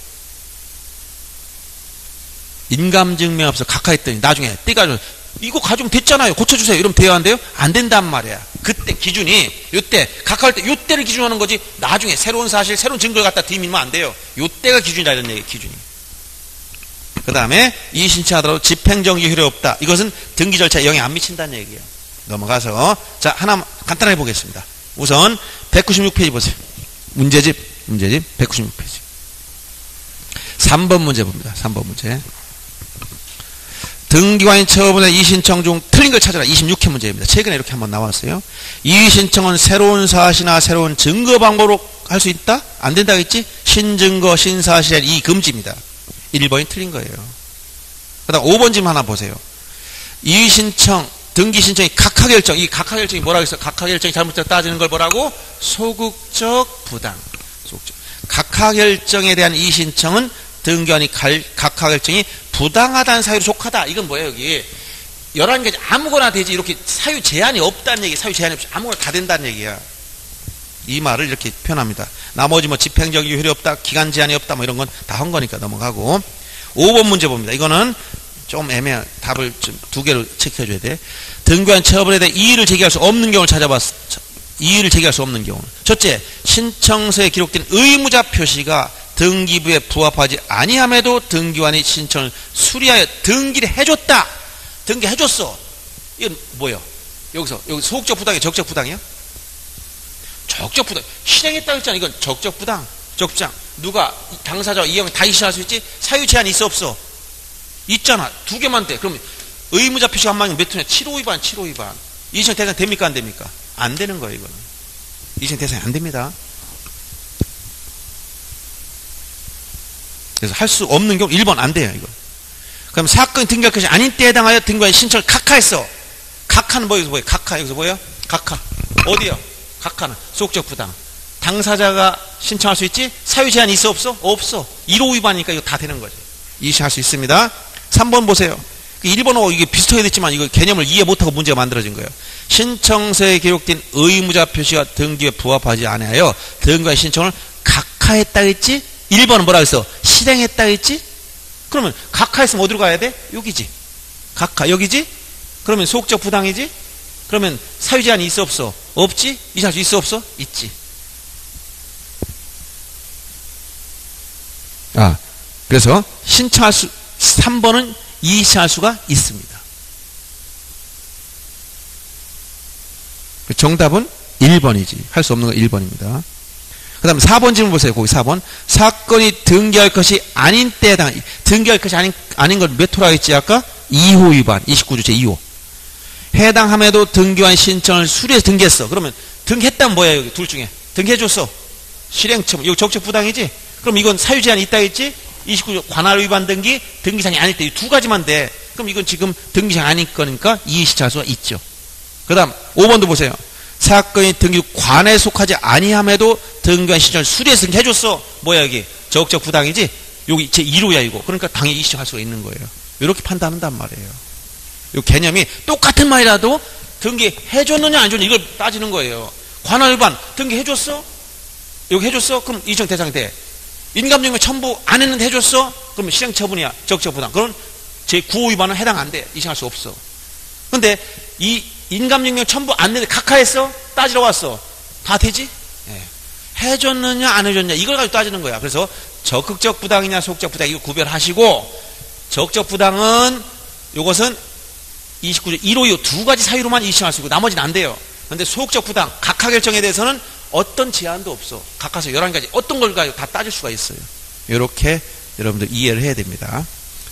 인감증명 없어 각하했더니 나중에 띠가 이거 가지면 됐잖아요. 고쳐주세요. 이러면 돼야 안 돼요? 안 된단 말이야. 그때 기준이 요때 각하할 때 요때를 기준으로 하는 거지 나중에 새로운 사실 새로운 증거를 갖다 뒤밀면 안 돼요. 요때가 기준이다 이런 얘기 기준이. 그 다음에 이의신청하더라도 집행정지 효력이 없다. 이것은 등기 절차에 영향 안 미친다는 얘기예요. 넘어가서 자 하나 간단하게 보겠습니다. 우선 196페이지 보세요. 문제집 196페이지 3번 문제 봅니다. 3번 문제. 등기관이 처분한 이의신청 중 틀린 걸 찾아라. 26회 문제입니다. 최근에 이렇게 한번 나왔어요. 이의신청은 새로운 사실이나 새로운 증거 방법으로 할 수 있다? 안 된다겠지? 신증거, 신사실의 이 금지입니다. 1번이 틀린 거예요. 그 다음 5번 질문 하나 보세요. 이의신청, 등기신청이 각하결정. 이 각하결정이 뭐라고 했어? 각하결정이 잘못됐다 따지는 걸 뭐라고? 소극적 부당. 각하결정에 대한 이의신청은 등기관이 각하결정이 부당하다는 사유로 족하다. 이건 뭐예요 여기? 11가지 아무거나 되지 이렇게 사유 제한이 없다는 얘기. 사유 제한이 없이 아무거나 다 된다는 얘기야. 이 말을 이렇게 표현합니다. 나머지 뭐 집행정지 효력이 없다, 기간 제한이 없다 뭐 이런 건 다 한 거니까 넘어가고 5번 문제 봅니다. 이거는 좀 애매한 답을 좀 두 개로 체크해줘야 돼. 등기한 처분에 대해 이의를 제기할 수 없는 경우를 찾아봤어. 이의를 제기할 수 없는 경우. 첫째, 신청서에 기록된 의무자 표시가 등기부에 부합하지 아니함에도 등기관이 신청을 수리하여 등기를 해줬다. 등기해줬어. 이건 뭐예요? 여기 소극적 부당이야, 적적 부당이야? 적적 부당. 실행했다고 했잖아. 이건 적적 부당. 적부당. 누가 당사자와 이행 다 이시할 수 있지? 사유 제한 있어 없어? 있잖아. 두 개만 돼. 그럼 의무자 표시가 한 방에 몇 톤이야? 7호 위반, 7호 위반. 이시행 대상 됩니까? 안 됩니까? 안 되는 거예요, 이거는. 이시행 대상이 안 됩니다. 그래서 할 수 없는 경우 1번 안 돼요, 이거. 그럼 사건이 등기할 것이 아닌 때에 해당하여 등기관이 신청을 각하했어. 각하는 뭐 여기서 뭐예요? 각하 여기서 뭐예요? 각하. 어디요? 각하는 소극적 부당. 당사자가 신청할 수 있지? 사유 제한 있어 없어? 없어. 1호 위반이니까 이거 다 되는 거지. 이해할 수 있습니다. 3번 보세요. 1번하고 이게 비슷하게 됐지만 이거 개념을 이해 못하고 문제가 만들어진 거예요. 신청서에 기록된 의무자 표시가 등기에 부합하지 않아요. 등기관의 신청을 각하했다 했지? 1번은 뭐라 그랬어? 실행했다 했지? 그러면 각하했으면 어디로 가야 돼? 여기지. 각하 여기지? 그러면 소극적 부당이지? 그러면 사유 제한이 있어 없어? 없지? 이해할 수 있어 없어? 있지. 그래서 신청할 수 3번은 이의시할 수가 있습니다. 정답은 1번이지. 할 수 없는 건 1번입니다. 그 다음에 4번 질문 보세요. 거기 4번. 사건이 등기할 것이 아닌 때에 해당. 등기할 것이 아닌 걸 몇 호라고 했지 아까? 2호 위반. 29조 제2호. 해당함에도 등기관 신청을 수리해서 등기했어. 그러면 등기했다면 뭐야 여기 둘 중에? 등기해줬어. 실행처분. 이거 적적 부당이지? 그럼 이건 사유 제한이 있다 했지? 29조 관할 위반 등기, 등기상이 아닐 때 이 두 가지만 돼. 그럼 이건 지금 등기상이 아닐 거니까 이의시할 수가 있죠. 그 다음 5번도 보세요. 사건이 등기관에 속하지 아니함에도 등기관 신청을 수리해서 해줬어. 뭐야 여기? 적적 부당이지? 여기 제 1호야 이거. 그러니까 당연히 이의시할 수가 있는 거예요. 이렇게 판단한단 말이에요. 이 개념이 똑같은 말이라도 등기해줬느냐 안 줬느냐 이걸 따지는 거예요. 관할 위반 등기해줬어? 여기 해줬어? 그럼 이의청 대상이 돼. 인감증명 첨부 안 했는데 해줬어? 그러면 실행처분이야. 적적 부당. 그럼 제 9호 위반은 해당 안 돼. 이행할 수 없어. 근데 이 인감증명 첨부 안 했는데 각하했어? 따지러 왔어. 다 되지? 네. 해줬느냐 안 해줬느냐 이걸 가지고 따지는 거야. 그래서 적극적 부당이냐 소극적 부당 이거 구별하시고 적적 부당은 요것은 29조 1호 2호 두 가지 사유로만 이행할 수 있고 나머지는 안 돼요. 그런데 소극적 부당 각하 결정에 대해서는 어떤 제한도 없어. 각하서 11가지 어떤 걸 가지고 다 따질 수가 있어요. 이렇게 여러분들 이해를 해야 됩니다.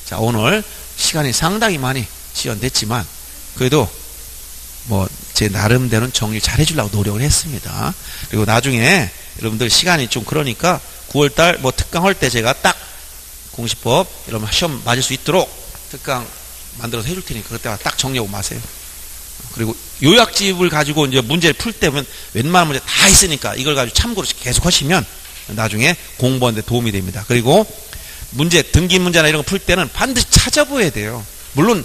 자, 오늘 시간이 상당히 많이 지연됐지만 그래도 뭐 제 나름대로는 정리 잘 해주려고 노력을 했습니다. 그리고 나중에 여러분들 시간이 좀 그러니까 9월달 뭐 특강 할 때 제가 딱 공시법 여러분 시험 맞을 수 있도록 특강 만들어서 해줄 테니까 그때가 딱 정리하고 마세요. 그리고 요약집을 가지고 이제 문제를 풀 때면 웬만한 문제 다 있으니까 이걸 가지고 참고로 계속 하시면 나중에 공부하는 데 도움이 됩니다. 그리고 문제, 등기 문제나 이런 거 풀 때는 반드시 찾아보아야 돼요. 물론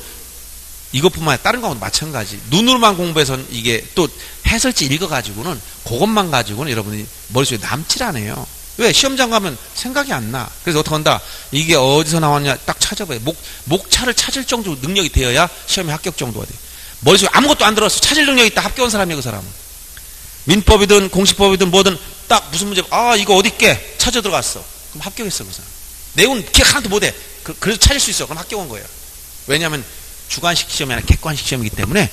이것뿐만 아니라 다른 거하고도 마찬가지. 눈으로만 공부해서는 이게 또 해설지 읽어가지고는 그것만 가지고는 여러분이 머릿속에 남질 않아요. 왜? 시험장 가면 생각이 안 나. 그래서 어떻게 한다? 이게 어디서 나왔냐 딱 찾아봐요. 목차를 찾을 정도 능력이 되어야 시험에 합격 정도가 돼요. 머릿속에 아무것도 안 들었어. 찾을 능력이 있다. 합격한 사람이에요, 그 사람은. 민법이든 공시법이든 뭐든 딱 무슨 문제, 이거 어디 있게? 찾아 들어갔어. 그럼 합격했어, 그 사람. 내용은 기억 하나도 못해. 그래서 찾을 수 있어. 그럼 합격한 거예요. 왜냐하면 주관식 시험이 아니라 객관식 시험이기 때문에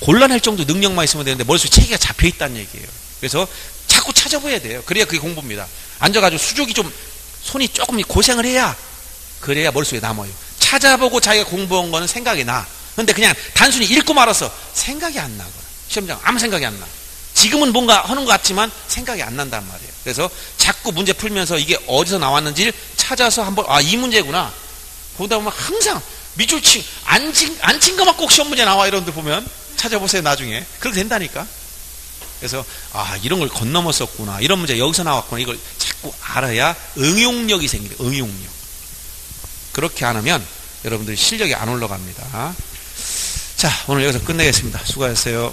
곤란할 정도 능력만 있으면 되는데 머릿속에 체계가 잡혀있다는 얘기예요. 그래서 자꾸 찾아봐야 돼요. 그래야 그게 공부입니다. 앉아가지고 수족이 좀 손이 조금 고생을 해야 그래야 머릿속에 남아요. 찾아보고 자기가 공부한 거는 생각이 나. 근데 그냥 단순히 읽고 말아서 생각이 안 나거나 시험장 아무 생각이 안 나. 지금은 뭔가 하는 것 같지만 생각이 안 난단 말이에요. 그래서 자꾸 문제 풀면서 이게 어디서 나왔는지를 찾아서 한번 이 문제구나. 보다 보면 항상 밑줄 안 친 것만 꼭 시험 문제 나와 이런 데 보면 찾아보세요 나중에. 그렇게 된다니까. 그래서 이런 걸 건너먹었구나. 이런 문제 여기서 나왔구나. 이걸 자꾸 알아야 응용력이 생겨요. 응용력. 그렇게 안 하면 여러분들이 실력이 안 올라갑니다. 자, 오늘 여기서 끝내겠습니다. 수고하셨어요.